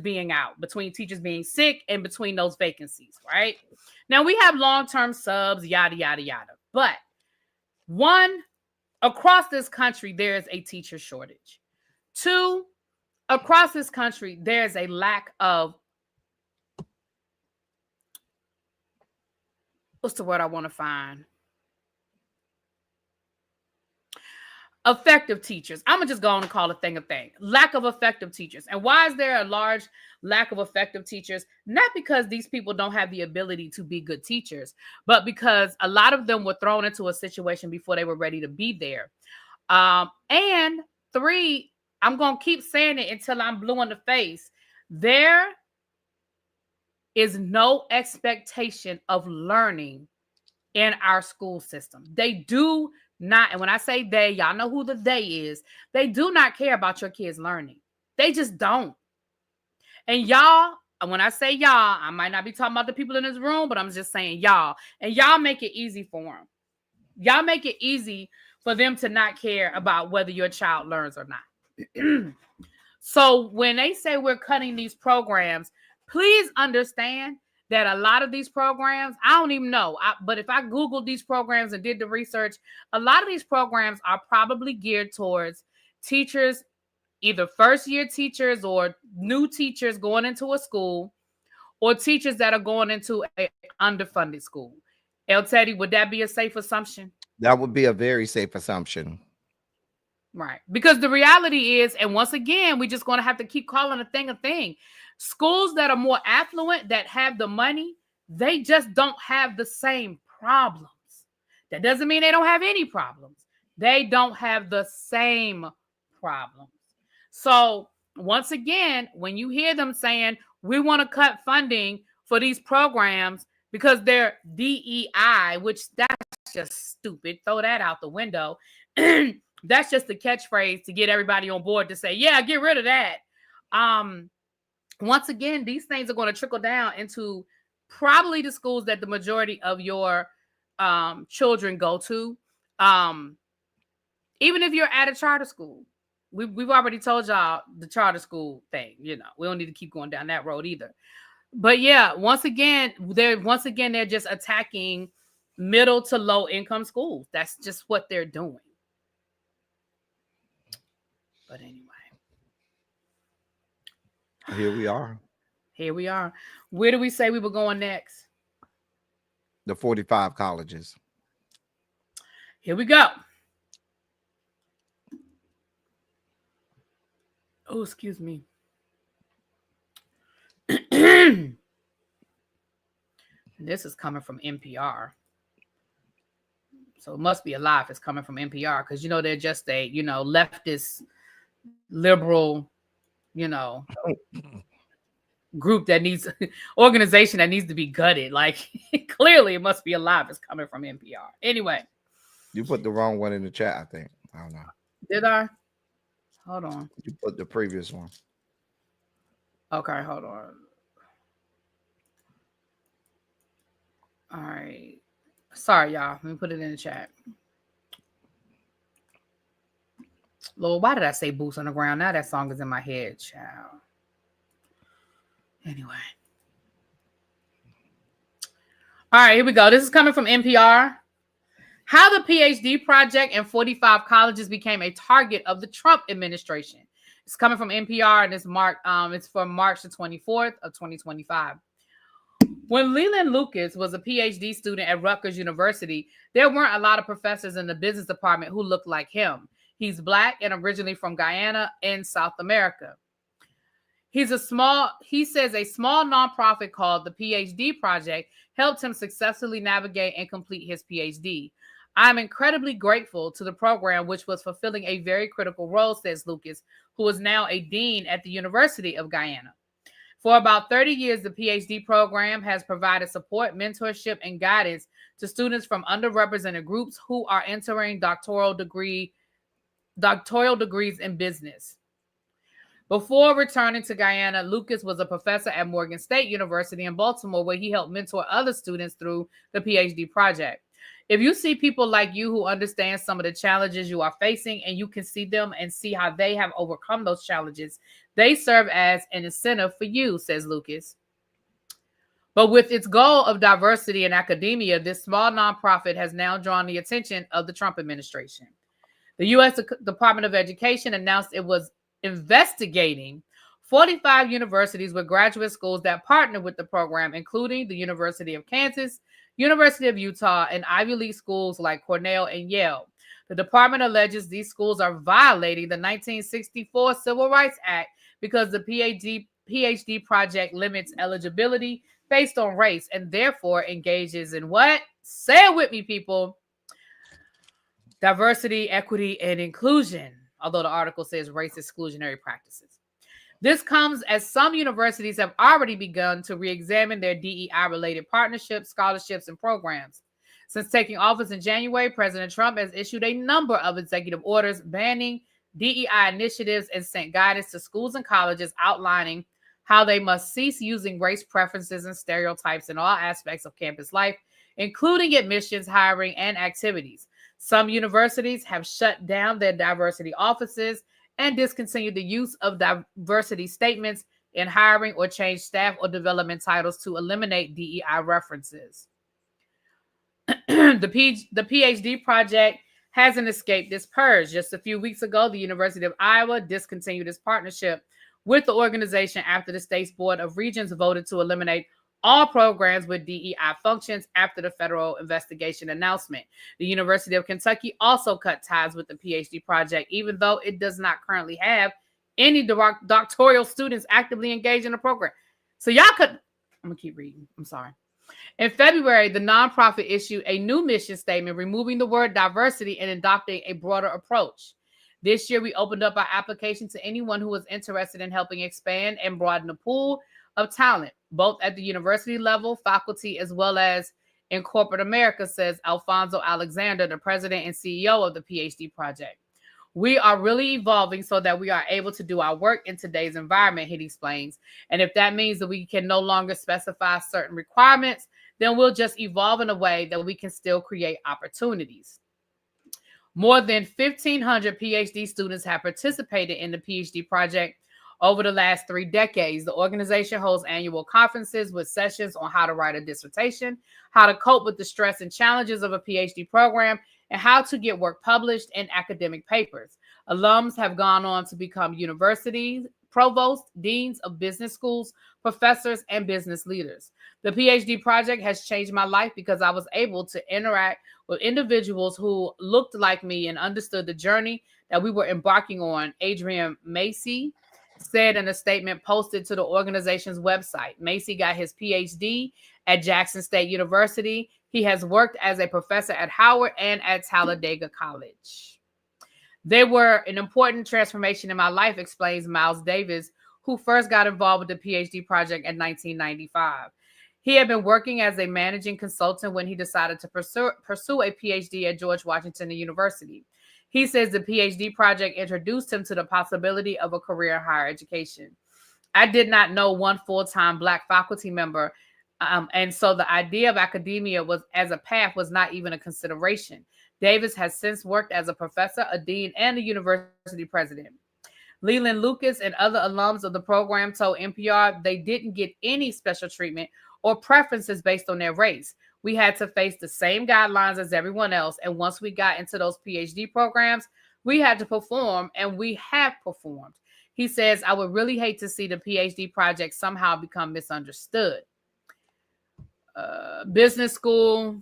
being out, between teachers being sick and between those vacancies, right? Now we have long-term subs, yada, yada, yada. But one, across this country, there's a teacher shortage. Two, across this country, there's a lack of, what's the word I want to find? Effective teachers. I'm going to just go on and call a thing a thing. Lack of effective teachers. And why is there a large lack of effective teachers? Not because these people don't have the ability to be good teachers, but because a lot of them were thrown into a situation before they were ready to be there. And three, I'm going to keep saying it until I'm blue in the face. There is no expectation of learning in our school system. They do not, and when I say they, y'all know who the they is, they do not care about your kids learning. They just don't. And y'all, when I say y'all, I might not be talking about the people in this room, but I'm just saying y'all. And y'all make it easy for them. Y'all make it easy for them to not care about whether your child learns or not. So when they say we're cutting these programs, please understand that a lot of these programs, I don't even know, but if I Googled these programs and did the research, a lot of these programs are probably geared towards teachers, either first-year teachers or new teachers going into a school, or teachers that are going into an underfunded school. El Teddy, would that be a safe assumption? That would be a very safe assumption. Right. Because the reality is, and once again, we're just going to have to keep calling a thing a thing. Schools that are more affluent, that have the money, they just don't have the same problems. That doesn't mean they don't have any problems. They don't have the same problems. So once again, when you hear them saying, we want to cut funding for these programs because they're DEI, which that's just stupid. Throw that out the window. That's just the catchphrase to get everybody on board to say, yeah, get rid of that. Once again, these things are going to trickle down into probably the schools that the majority of your children go to. Even if you're at a charter school, we've already told y'all the charter school thing. You know, we don't need to keep going down that road either. But yeah, once again, they're just attacking middle to low income schools. That's just what they're doing. But anyway, here we are. Here we are. Where do we say we were going next? The 45 colleges. Here we go. Oh, excuse me. This is coming from NPR. So it must be a lie if it's coming from NPR, because, you know, they're just a, you know, leftist, liberal, you know, group that needs, organization that needs to be gutted. Like, clearly it must be a lie if it's coming from NPR. Anyway. You put the wrong one in the chat, I think. I don't know. Did I? Hold on. You put the previous one. Okay, hold on. All right. Sorry, y'all. Let me put it in the chat. Lord, why did I say boots on the ground? Now that song is in my head, child. Anyway. All right, here we go. This is coming from NPR. How the Ph.D. project and 45 colleges became a target of the Trump administration. It's coming from NPR, and it's from March the 24th of 2025. When Leland Lucas was a PhD student at Rutgers University, there weren't a lot of professors in the business department who looked like him. He's Black and originally from Guyana in South America. He says a small nonprofit called the Ph.D. Project helped him successfully navigate and complete his PhD. I'm incredibly grateful to the program, which was fulfilling a very critical role, says Lucas, who is now a dean at the University of Guyana. For about 30 years, the PhD program has provided support, mentorship, and guidance to students from underrepresented groups who are entering doctoral degrees in business. Before returning to Guyana, Lucas was a professor at Morgan State University in Baltimore, where he helped mentor other students through the PhD project. If you see people like you who understand some of the challenges you are facing, and you can see them and see how they have overcome those challenges, they serve as an incentive for you, says Lucas. But with its goal of diversity in academia, this small nonprofit has now drawn the attention of the Trump administration. The U.S. Department of Education announced it was investigating 45 universities with graduate schools that partnered with the program, including the University of Kansas, University of Utah, and Ivy League schools like Cornell and Yale. The department alleges these schools are violating the 1964 Civil Rights Act because the PhD project limits eligibility based on race and therefore engages in what? Say it with me, people. Diversity, equity, and inclusion, although the article says race exclusionary practices. This comes as some universities have already begun to re-examine their DEI-related partnerships, scholarships, and programs. Since taking office in January, President Trump has issued a number of executive orders banning DEI initiatives and sent guidance to schools and colleges outlining how they must cease using race preferences and stereotypes in all aspects of campus life, including admissions, hiring, and activities. Some universities have shut down their diversity offices and discontinued the use of diversity statements in hiring or changed staff or development titles to eliminate DEI references. The Ph.D. project hasn't escaped this purge. Just a few weeks ago, the University of Iowa discontinued its partnership with the organization after the state's Board of Regents voted to eliminate all programs with DEI functions after the federal investigation announcement. The University of Kentucky also cut ties with the Ph.D. project, even though it does not currently have any doctoral students actively engaged in the program. So y'all could, I'm gonna keep reading. I'm sorry. In February, the nonprofit issued a new mission statement, removing the word diversity and adopting a broader approach. This year, we opened up our application to anyone who was interested in helping expand and broaden the pool of talent, both at the university level, faculty, as well as in corporate America, says Alfonso Alexander, the president and CEO of the Ph.D. project. We are really evolving so that we are able to do our work in today's environment, he explains. And if that means that we can no longer specify certain requirements, then we'll just evolve in a way that we can still create opportunities. More than 1,500 PhD students have participated in the PhD project over the last 3 decades. The organization holds annual conferences with sessions on how to write a dissertation, how to cope with the stress and challenges of a PhD program, and how to get work published in academic papers. Alums have gone on to become universities, provosts, deans of business schools, professors, and business leaders. The PhD project has changed my life because I was able to interact with individuals who looked like me and understood the journey that we were embarking on, Adrian Macy said in a statement posted to the organization's website. Macy got his PhD at Jackson State University. He has worked as a professor at Howard and at Talladega College. They were an important transformation in my life, explains Miles Davis, who first got involved with the PhD project in 1995. He had been working as a managing consultant when he decided to pursue a PhD at George Washington University. He says the PhD project introduced him to the possibility of a career in higher education. I did not know one full-time Black faculty member, and so the idea of academia was as a path was not even a consideration. Davis has since worked as a professor, a dean, and a university president. Leland Lucas and other alums of the program told NPR they didn't get any special treatment or preferences based on their race. We had to face the same guidelines as everyone else. And once we got into those PhD programs, we had to perform, and we have performed. He says, I would really hate to see the PhD project somehow become misunderstood. Business school.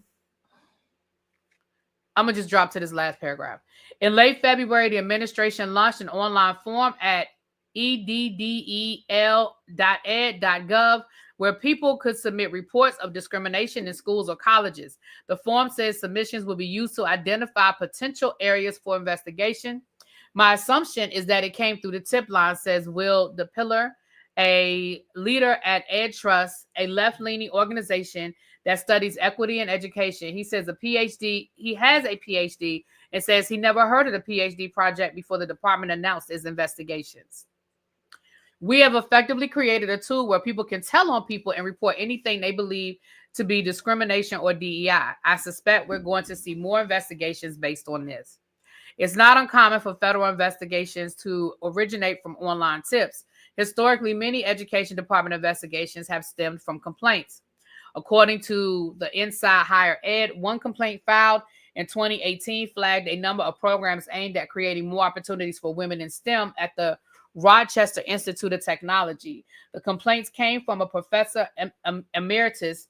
I'm going to just drop to this last paragraph. In late February, the administration launched an online form at eddel.ed.gov where people could submit reports of discrimination in schools or colleges. The form says submissions will be used to identify potential areas for investigation. My assumption is that it came through the tip line, says Will DePiller, a leader at Ed Trust, a left-leaning organization that studies equity in education. He says he has a PhD and says he never heard of the PhD project before the department announced its investigations. We have effectively created a tool where people can tell on people and report anything they believe to be discrimination or DEI. I suspect we're going to see more investigations based on this. It's not uncommon for federal investigations to originate from online tips. Historically, many education department investigations have stemmed from complaints. According to the Inside Higher Ed, one complaint filed in 2018 flagged a number of programs aimed at creating more opportunities for women in STEM at the Rochester Institute of Technology. The complaints came from a professor emeritus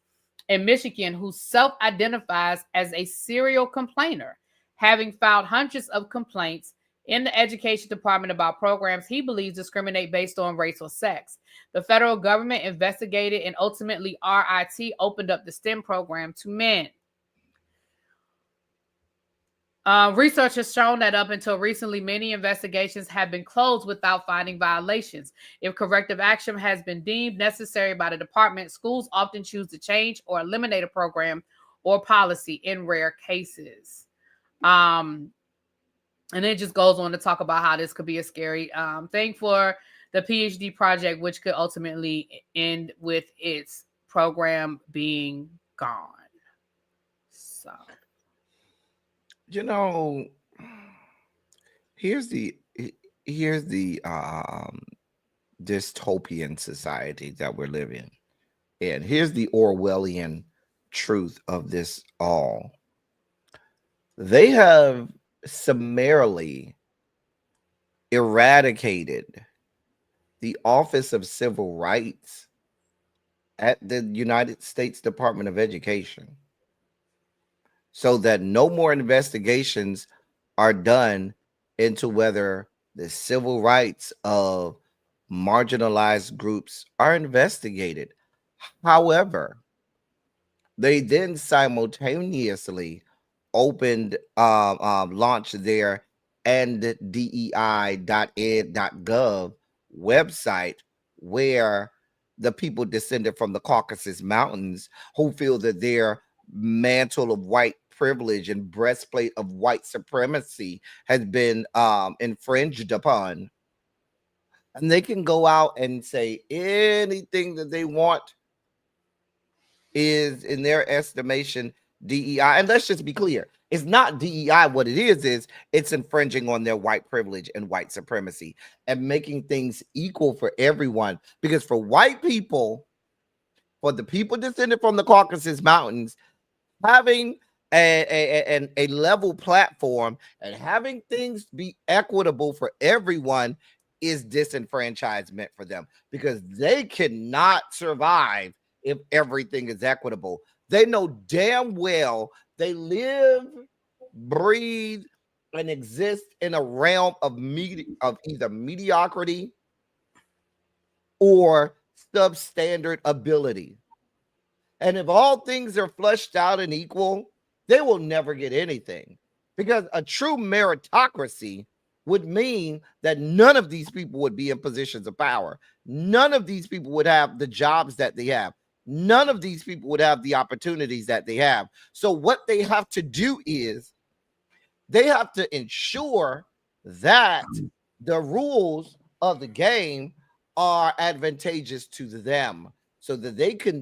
in Michigan who self-identifies as a serial complainer, having filed hundreds of complaints in the education department about programs he believes discriminate based on race or sex. The federal government investigated, and ultimately RIT opened up the STEM program to men. Research has shown that up until recently, many investigations have been closed without finding violations. If corrective action has been deemed necessary by the department, schools often choose to change or eliminate a program or policy in rare cases. And it just goes on to talk about how this could be a scary thing for the PhD project, which could ultimately end with its program being gone. So, You know, here's the here's the dystopian society that we're living in. Here's the Orwellian truth of this all. They have summarily eradicated the Office of Civil Rights at the United States Department of Education so that no more investigations are done into whether the civil rights of marginalized groups are investigated. However, they then simultaneously opened launched their ndei.ed.gov website, where the people descended from the Caucasus Mountains who feel that their mantle of white privilege and breastplate of white supremacy has been infringed upon, and they can go out and say anything that they want is, in their estimation, DEI. And let's just be clear, it's not DEI. What it is it's infringing on their white privilege and white supremacy and making things equal for everyone. Because for white people, for the people descended from the Caucasus Mountains, having a level platform and having things be equitable for everyone is disenfranchisement for them, because they cannot survive if everything is equitable. They know damn well they live, breathe, and exist in a realm of either mediocrity or substandard ability. And if all things are flushed out and equal, they will never get anything. Because a true meritocracy would mean that none of these people would be in positions of power. None of these people would have the jobs that they have. None of these people would have the opportunities that they have. So what they have to do is they have to ensure that the rules of the game are advantageous to them, so that they can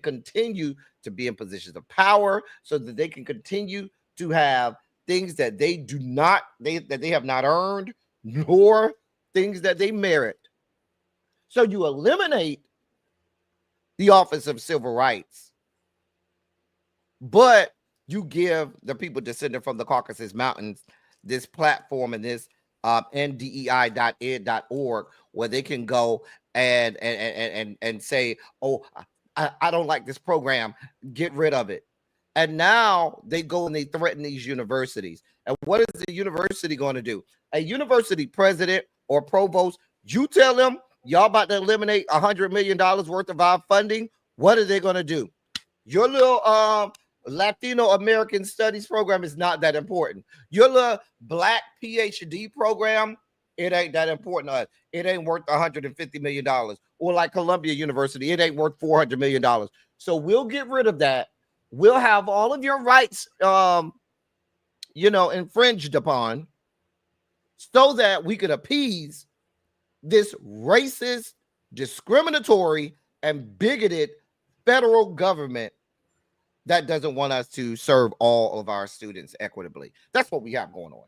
continue to be in positions of power, so that they can continue to have things that they have not earned, nor things that they merit. So you eliminate the Office of Civil Rights, but you give the people descended from the Caucasus Mountains this platform and this ndei.ed.org, where they can go and say, oh, I don't like this program, get rid of it. And now they go and they threaten these universities. And what is the university going to do? A university president or provost, you tell them y'all about to eliminate $100 million worth of our funding, what are they going to do? Your little Latino American Studies program is not that important. Your little Black PhD program, it ain't that important to us. It ain't worth $150 million. Or like Columbia University, it ain't worth $400 million. So we'll get rid of that. We'll have all of your rights, infringed upon, so that we could appease this racist, discriminatory, and bigoted federal government that doesn't want us to serve all of our students equitably. That's what we have going on.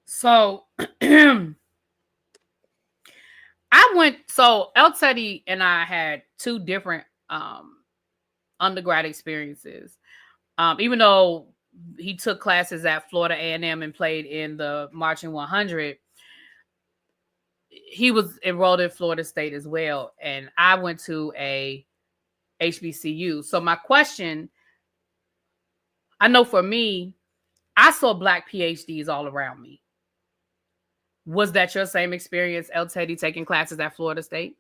So El Teddy and I had two different undergrad experiences. Even though he took classes at Florida A&M and played in the Marching 100, he was enrolled in Florida State as well. And I went to a HBCU. So my question, I know for me, I saw Black PhDs all around me. Was that your same experience, El Teddy, taking classes at Florida State?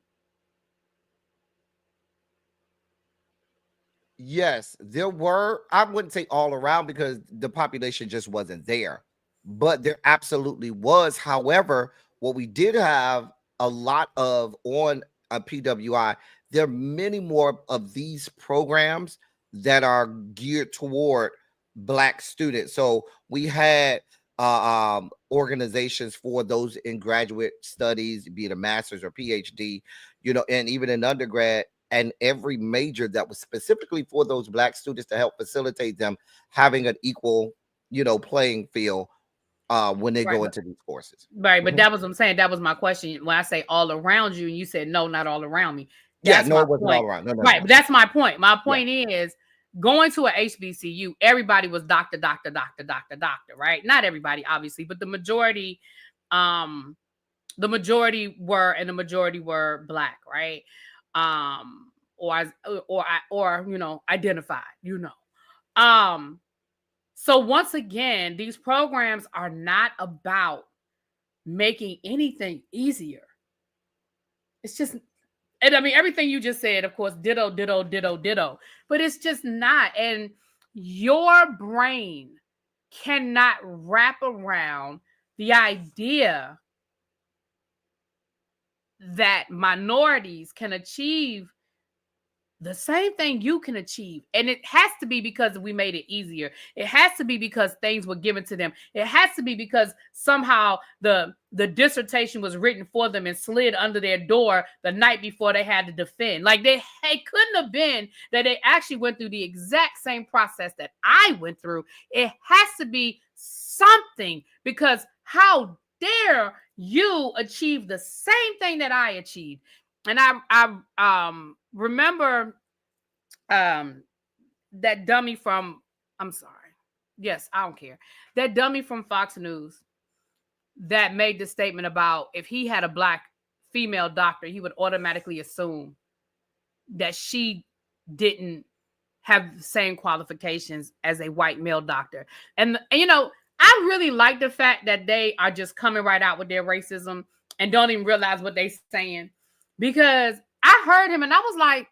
Yes, there were. I wouldn't say all around because the population just wasn't there, but there absolutely was. However, what we did have a lot of on a PWI, there are many more of these programs that are geared toward Black students. So we had organizations for those in graduate studies, be it a master's or PhD, and even in undergrad, and every major that was specifically for those Black students to help facilitate them having an equal, playing field when they Right, go but into these courses. right, but Mhm. that was what I'm saying. That was my question. When I say all around you, and you said no, not all around me. Yeah, That's no, my it wasn't all point. around. No, no, Right, no. but that's my point. My Yeah. point is going to a HBCU, everybody was doctor, doctor, doctor, doctor, doctor, right? Not everybody, obviously, but um, the majority were, and the majority were Black, right? Or identified, So once again, these programs are not about making anything easier. It's just, and I mean, everything you just said, of course, ditto, ditto, ditto, ditto, but it's just not. And your brain cannot wrap around the idea that minorities can achieve the same thing you can achieve. And it has to be because we made it easier. It has to be because things were given to them. It has to be because somehow the dissertation was written for them and slid under their door the night before they had to defend. Like it couldn't have been that they actually went through the exact same process that I went through. It has to be something, because how dare you achieve the same thing that I achieved? And I remember that dummy from, I'm sorry. Yes, I don't care. That dummy from Fox News that made the statement about if he had a Black female doctor, he would automatically assume that she didn't have the same qualifications as a white male doctor. And I really like the fact that they are just coming right out with their racism and don't even realize what they're saying. Because I heard him and I was like,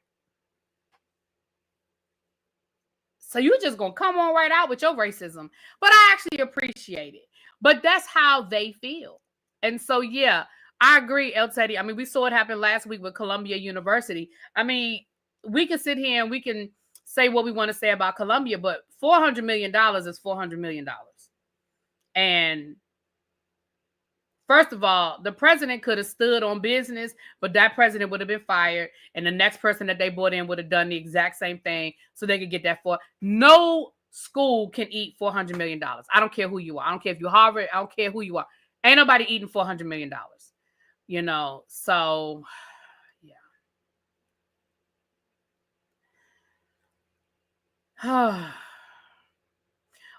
so you just gonna come on right out with your racism? But I actually appreciate it. But that's how they feel. And so, yeah, I agree, El Teddy. I mean, we saw it happen last week with Columbia University. I mean, we can sit here and we can say what we want to say about Columbia, but $400 million is $400 million. And first of all, the president could have stood on business, but that president would have been fired, and the next person that they brought in would have done the exact same thing so they could get that for. No school can eat $400 million. I don't care who you are. I don't care if you're Harvard. I don't care who you are. Ain't nobody eating $400 million. So yeah.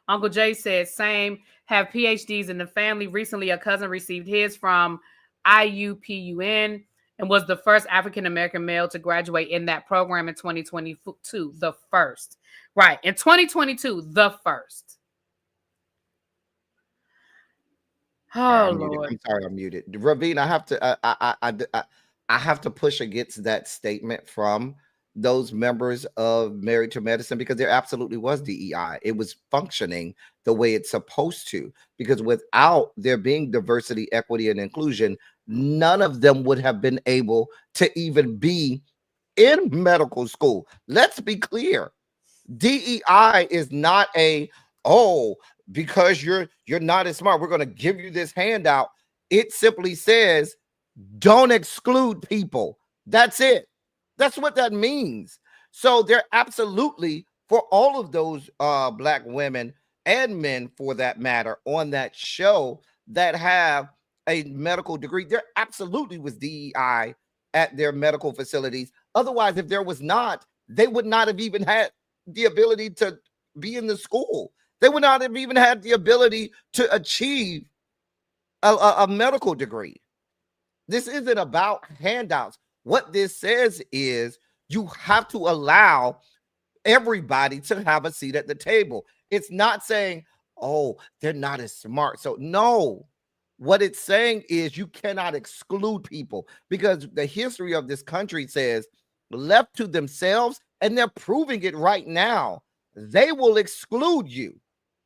Uncle Jay said, same, have PhDs in the family. Recently, a cousin received his from IUPUN and was the first African-American male to graduate in that program in 2022. The first. Right. In 2022, the first. Oh, Lord. I'm sorry, I'm muted. Ravine, I have to I have to push against that statement from those members of Married to Medicine, because there absolutely was DEI. It was functioning the way it's supposed to, because without there being diversity, equity, and inclusion, none of them would have been able to even be in medical school. Let's be clear. DEI is not because you're not as smart, we're going to give you this handout. It simply says don't exclude people. That's it. That's what that means. So they're absolutely, for all of those Black women and men for that matter on that show that have a medical degree, there absolutely was DEI at their medical facilities. Otherwise, if there was not, they would not have even had the ability to be in the school. They would not have even had the ability to achieve a medical degree. This isn't about handouts. What this says is you have to allow everybody to have a seat at the table. It's not saying, oh, they're not as smart. So, no. What it's saying is you cannot exclude people, because the history of this country says left to themselves, and they're proving it right now. They will exclude you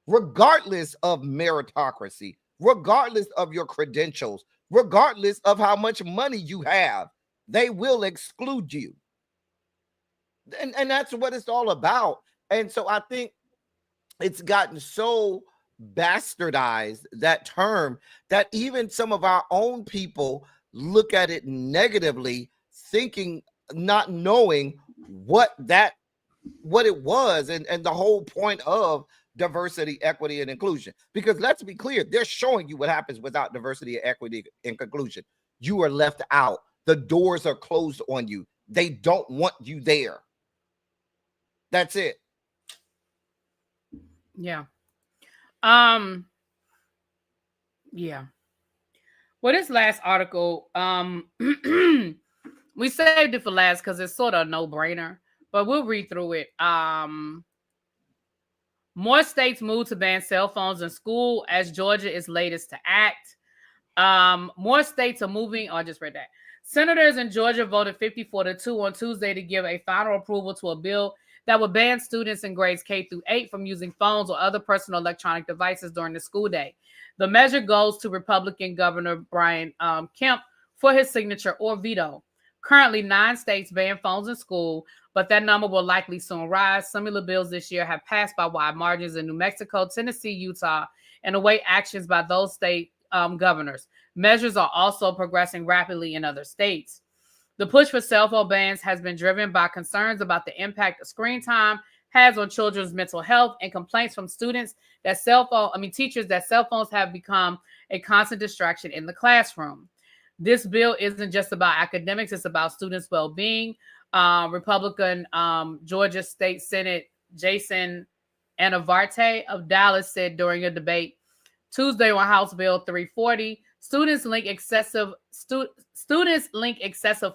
regardless of meritocracy, regardless of your credentials, regardless of how much money you have. They will exclude you. And that's what it's all about. And so I think it's gotten so bastardized, that term, that even some of our own people look at it negatively, thinking, not knowing what it was, and the whole point of diversity, equity, and inclusion. Because let's be clear, they're showing you what happens without diversity, equity, and inclusion. You are left out. The doors are closed on you. They don't want you there. That's it. Yeah. Yeah. Well, this last article, we saved it for last because it's sort of a no-brainer, but we'll read through it. More states move to ban cell phones in school as Georgia is latest to act. More states are moving. Oh, I just read that. Senators in Georgia voted 54-2 on Tuesday to give a final approval to a bill that would ban students in grades K through 8 from using phones or other personal electronic devices during the school day. The measure goes to Republican Governor Brian Kemp for his signature or veto. Currently, 9 states ban phones in school, but that number will likely soon rise. Similar bills this year have passed by wide margins in New Mexico, Tennessee, Utah, and await actions by those state governors. Measures are also progressing rapidly in other states. The push for cell phone bans has been driven by concerns about the impact of screen time has on children's mental health and complaints from students that teachers that cell phones have become a constant distraction in the classroom. This bill isn't just about academics, it's about students' well-being. Republican Georgia State Senate Jason Anavarte of Dallas said during a debate Tuesday on House Bill 340, students link excessive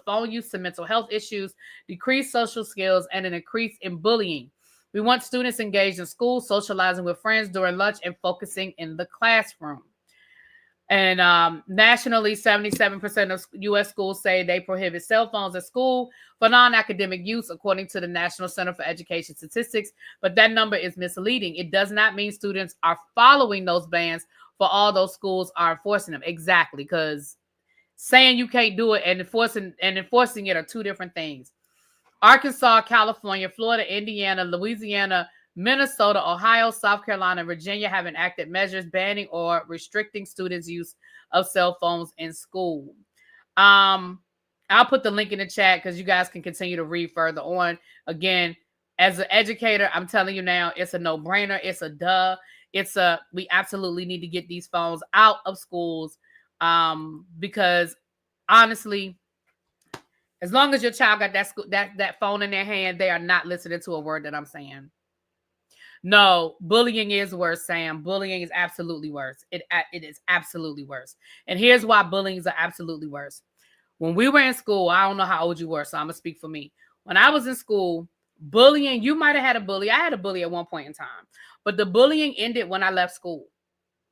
phone use to mental health issues, decreased social skills, and an increase in bullying. We want students engaged in school, socializing with friends during lunch, and focusing in the classroom. And nationally, 77% of U.S. schools say they prohibit cell phones at school for non-academic use, according to the National Center for Education Statistics. But that number is misleading. It does not mean students are following those bans for all those schools are enforcing them. Exactly, because saying you can't do it and enforcing it are two different things. Arkansas, California, Florida, Indiana, Louisiana, Minnesota, Ohio, South Carolina, and Virginia have enacted measures banning or restricting students' use of cell phones in school. I'll put the link in the chat because you guys can continue to read further on. Again, as an educator, I'm telling you now, it's a no-brainer. It's a duh. We absolutely need to get these phones out of schools because honestly, as long as your child got that phone in their hand, they are not listening to a word that I'm saying. No, bullying is worse, Sam. Bullying is absolutely worse. It is absolutely worse. And here's why bullying is absolutely worse. When we were in school, I don't know how old you were, so I'm going to speak for me. When I was in school, bullying, you might have had a bully. I had a bully at one point in time. But the bullying ended when I left school.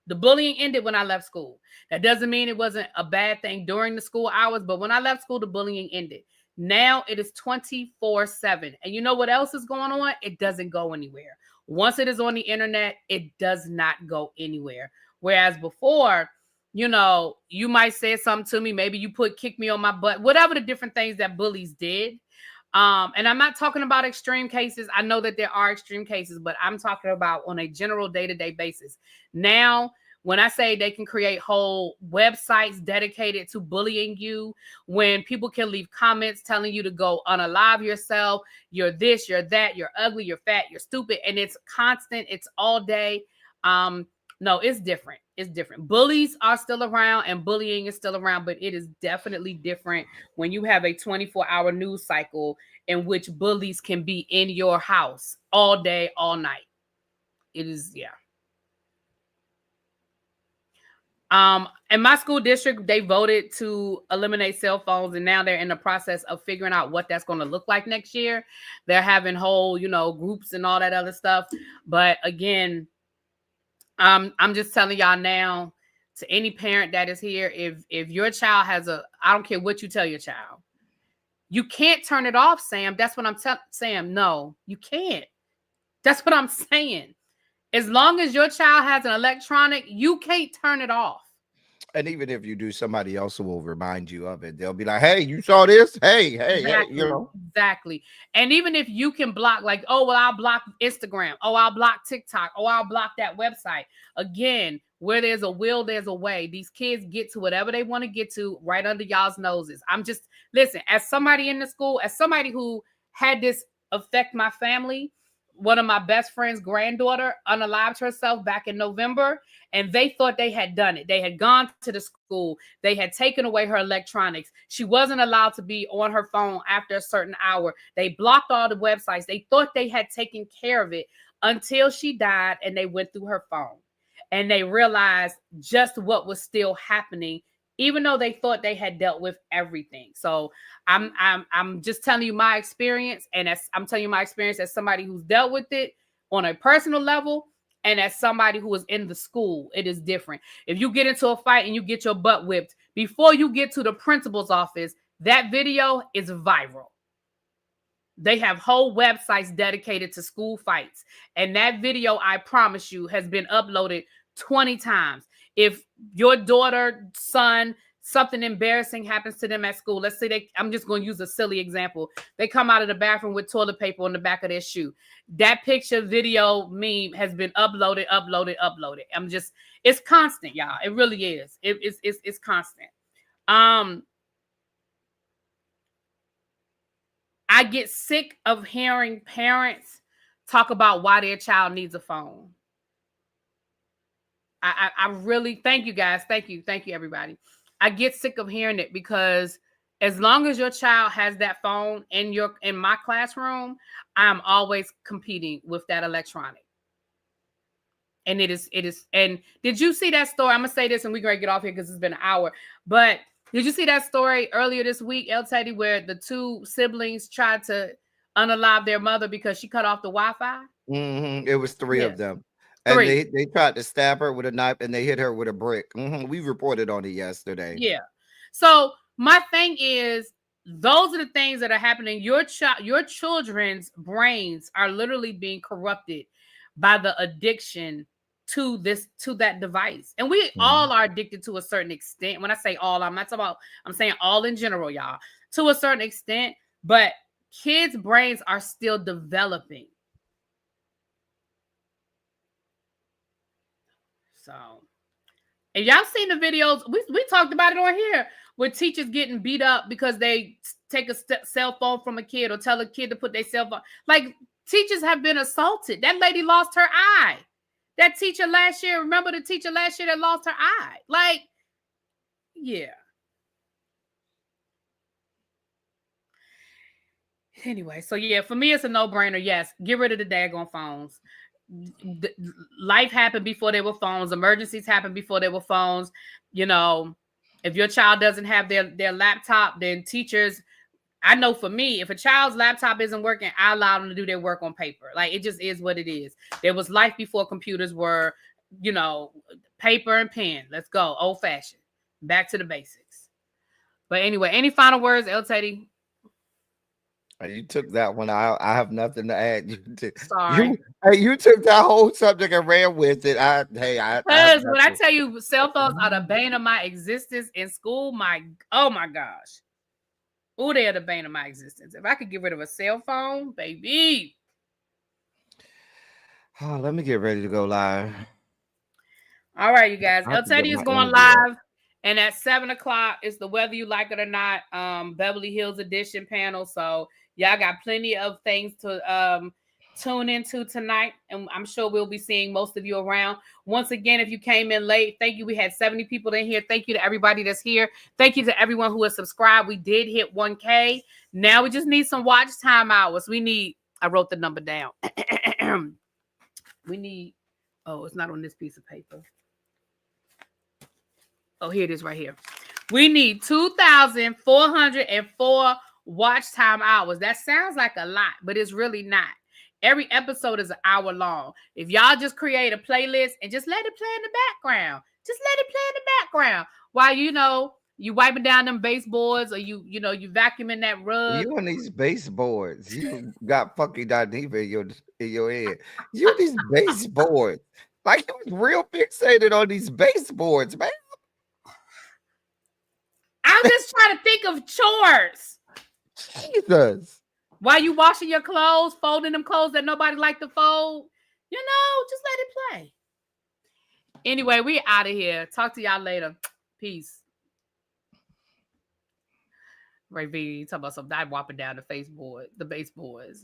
The bullying ended when I left school. That doesn't mean it wasn't a bad thing during the school hours, but when I left school, the bullying ended. Now it is 24/7. And you know what else is going on? It doesn't go anywhere. Once it is on the internet, it does not go anywhere. Whereas before, you know, you might say something to me. Maybe you kick me on my butt, whatever the different things that bullies did. And I'm not talking about extreme cases. I know that there are extreme cases, but I'm talking about on a general day-to-day basis. Now, when I say they can create whole websites dedicated to bullying you, when people can leave comments telling you to go unalive yourself, you're this, you're that, you're ugly, you're fat, you're stupid, and it's constant, it's all day. No, it's different. It's different. Bullies are still around and bullying is still around, but it is definitely different when you have a 24-hour news cycle in which bullies can be in your house all day, all night. It is, yeah. In my school district, they voted to eliminate cell phones, and now they're in the process of figuring out what that's going to look like next year. They're having whole, groups and all that other stuff. But again, I'm just telling y'all now, to any parent that is here, if your child has I don't care what you tell your child, You can't turn it off, Sam. That's what I'm telling Sam. No, you can't. That's what I'm saying. As long as your child has an electronic, you can't turn it off. And even if you do, somebody else will remind you of it. They'll be like, "Hey, you saw this? Hey, you know." Exactly. And even if you can block, like, oh, well, I'll block Instagram. Oh, I'll block TikTok. Oh, I'll block that website. Again, where there's a will, there's a way. These kids get to whatever they want to get to right under y'all's noses. I'm just, listen, as somebody in the school, as somebody who had this affect my family, one of my best friend's granddaughter unalived herself back in November, and they thought they had done it. They had gone to the school. They had taken away her electronics. She wasn't allowed to be on her phone after a certain hour. They blocked all the websites. They thought they had taken care of it until she died, and they went through her phone. And they realized just what was still happening, even though they thought they had dealt with everything. So I'm just telling you my experience, and I'm telling you my experience as somebody who's dealt with it on a personal level, and as somebody who was in the school. It is different. If you get into a fight and you get your butt whipped, before you get to the principal's office, that video is viral. They have whole websites dedicated to school fights, and that video, I promise you, has been uploaded 20 times. If your daughter, son, something embarrassing happens to them at school, let's say I'm just going to use a silly example. They come out of the bathroom with toilet paper on the back of their shoe. That picture, video, meme has been uploaded. It's constant, y'all. It really is. It's constant. I get sick of hearing parents talk about why their child needs a phone. I really, thank you guys. Thank you, everybody. I get sick of hearing it, because as long as your child has that phone in my classroom, I'm always competing with that electronic. And it is. And did you see that story? I'm gonna say this, and we're gonna get off here because it's been an hour. But did you see that story earlier this week, El Teddy, where the two siblings tried to unalive their mother because she cut off the Wi-Fi? Mm-hmm. It was three of them. And they tried to stab her with a knife, and they hit her with a brick. Mm-hmm. We reported on it yesterday. Yeah. So my thing is, those are the things that are happening. Your children's brains are literally being corrupted by the addiction to that device. And we all are addicted to a certain extent. When I say all, I'm saying all in general, y'all, to a certain extent, but kids' brains are still developing. So, and y'all seen the videos, we talked about it on here, with teachers getting beat up because they take a cell phone from a kid or tell a kid to put their cell phone. Like, teachers have been assaulted. That lady lost her eye. That teacher last year, remember the teacher last year that lost her eye? Like, yeah. Anyway, so yeah, for me, it's a no-brainer. Yes, get rid of the daggone phones. Life happened before there were phones. Emergencies happened before there were phones. You know, if your child doesn't have their laptop, then teachers, I know for me, if a child's laptop isn't working, I allow them to do their work on paper. Like, it just is what it is. There was life before computers were, paper and pen. Let's go. Old fashioned. Back to the basics. But anyway, any final words, El Teddy? You took that one. I have nothing to add. Sorry. You took that whole subject and ran with it. Because when I tell you, cell phones are the bane of my existence in school, oh my gosh. Oh, they are the bane of my existence. If I could get rid of a cell phone, baby. Oh, let me get ready to go live. All right, you guys. El Teddy is going live. And at 7:00 is the Whether You Like It or Not Beverly Hills edition panel. So y'all got plenty of things to tune into tonight. And I'm sure we'll be seeing most of you around. Once again, if you came in late, thank you. We had 70 people in here. Thank you to everybody that's here. Thank you to everyone who has subscribed. We did hit 1K. Now we just need some watch time hours. I wrote the number down. It's not on this piece of paper. Oh, here it is right here. We need 2,404 watch time hours. That sounds like a lot, but it's really not. Every episode is an hour long. If y'all just create a playlist and just let it play in the background. Just let it play in the background while, You wiping down them baseboards, or you vacuuming that rug. You on these baseboards. You got fucking Dineva in your head. You these baseboards. Like you was real fixated on these baseboards, man. I'm just trying to think of chores. Jesus. While you washing your clothes, folding them clothes that nobody like to fold, just let it play. Anyway, we out of here. Talk to y'all later. Peace. Ray V talking about some die whopping down the baseboards.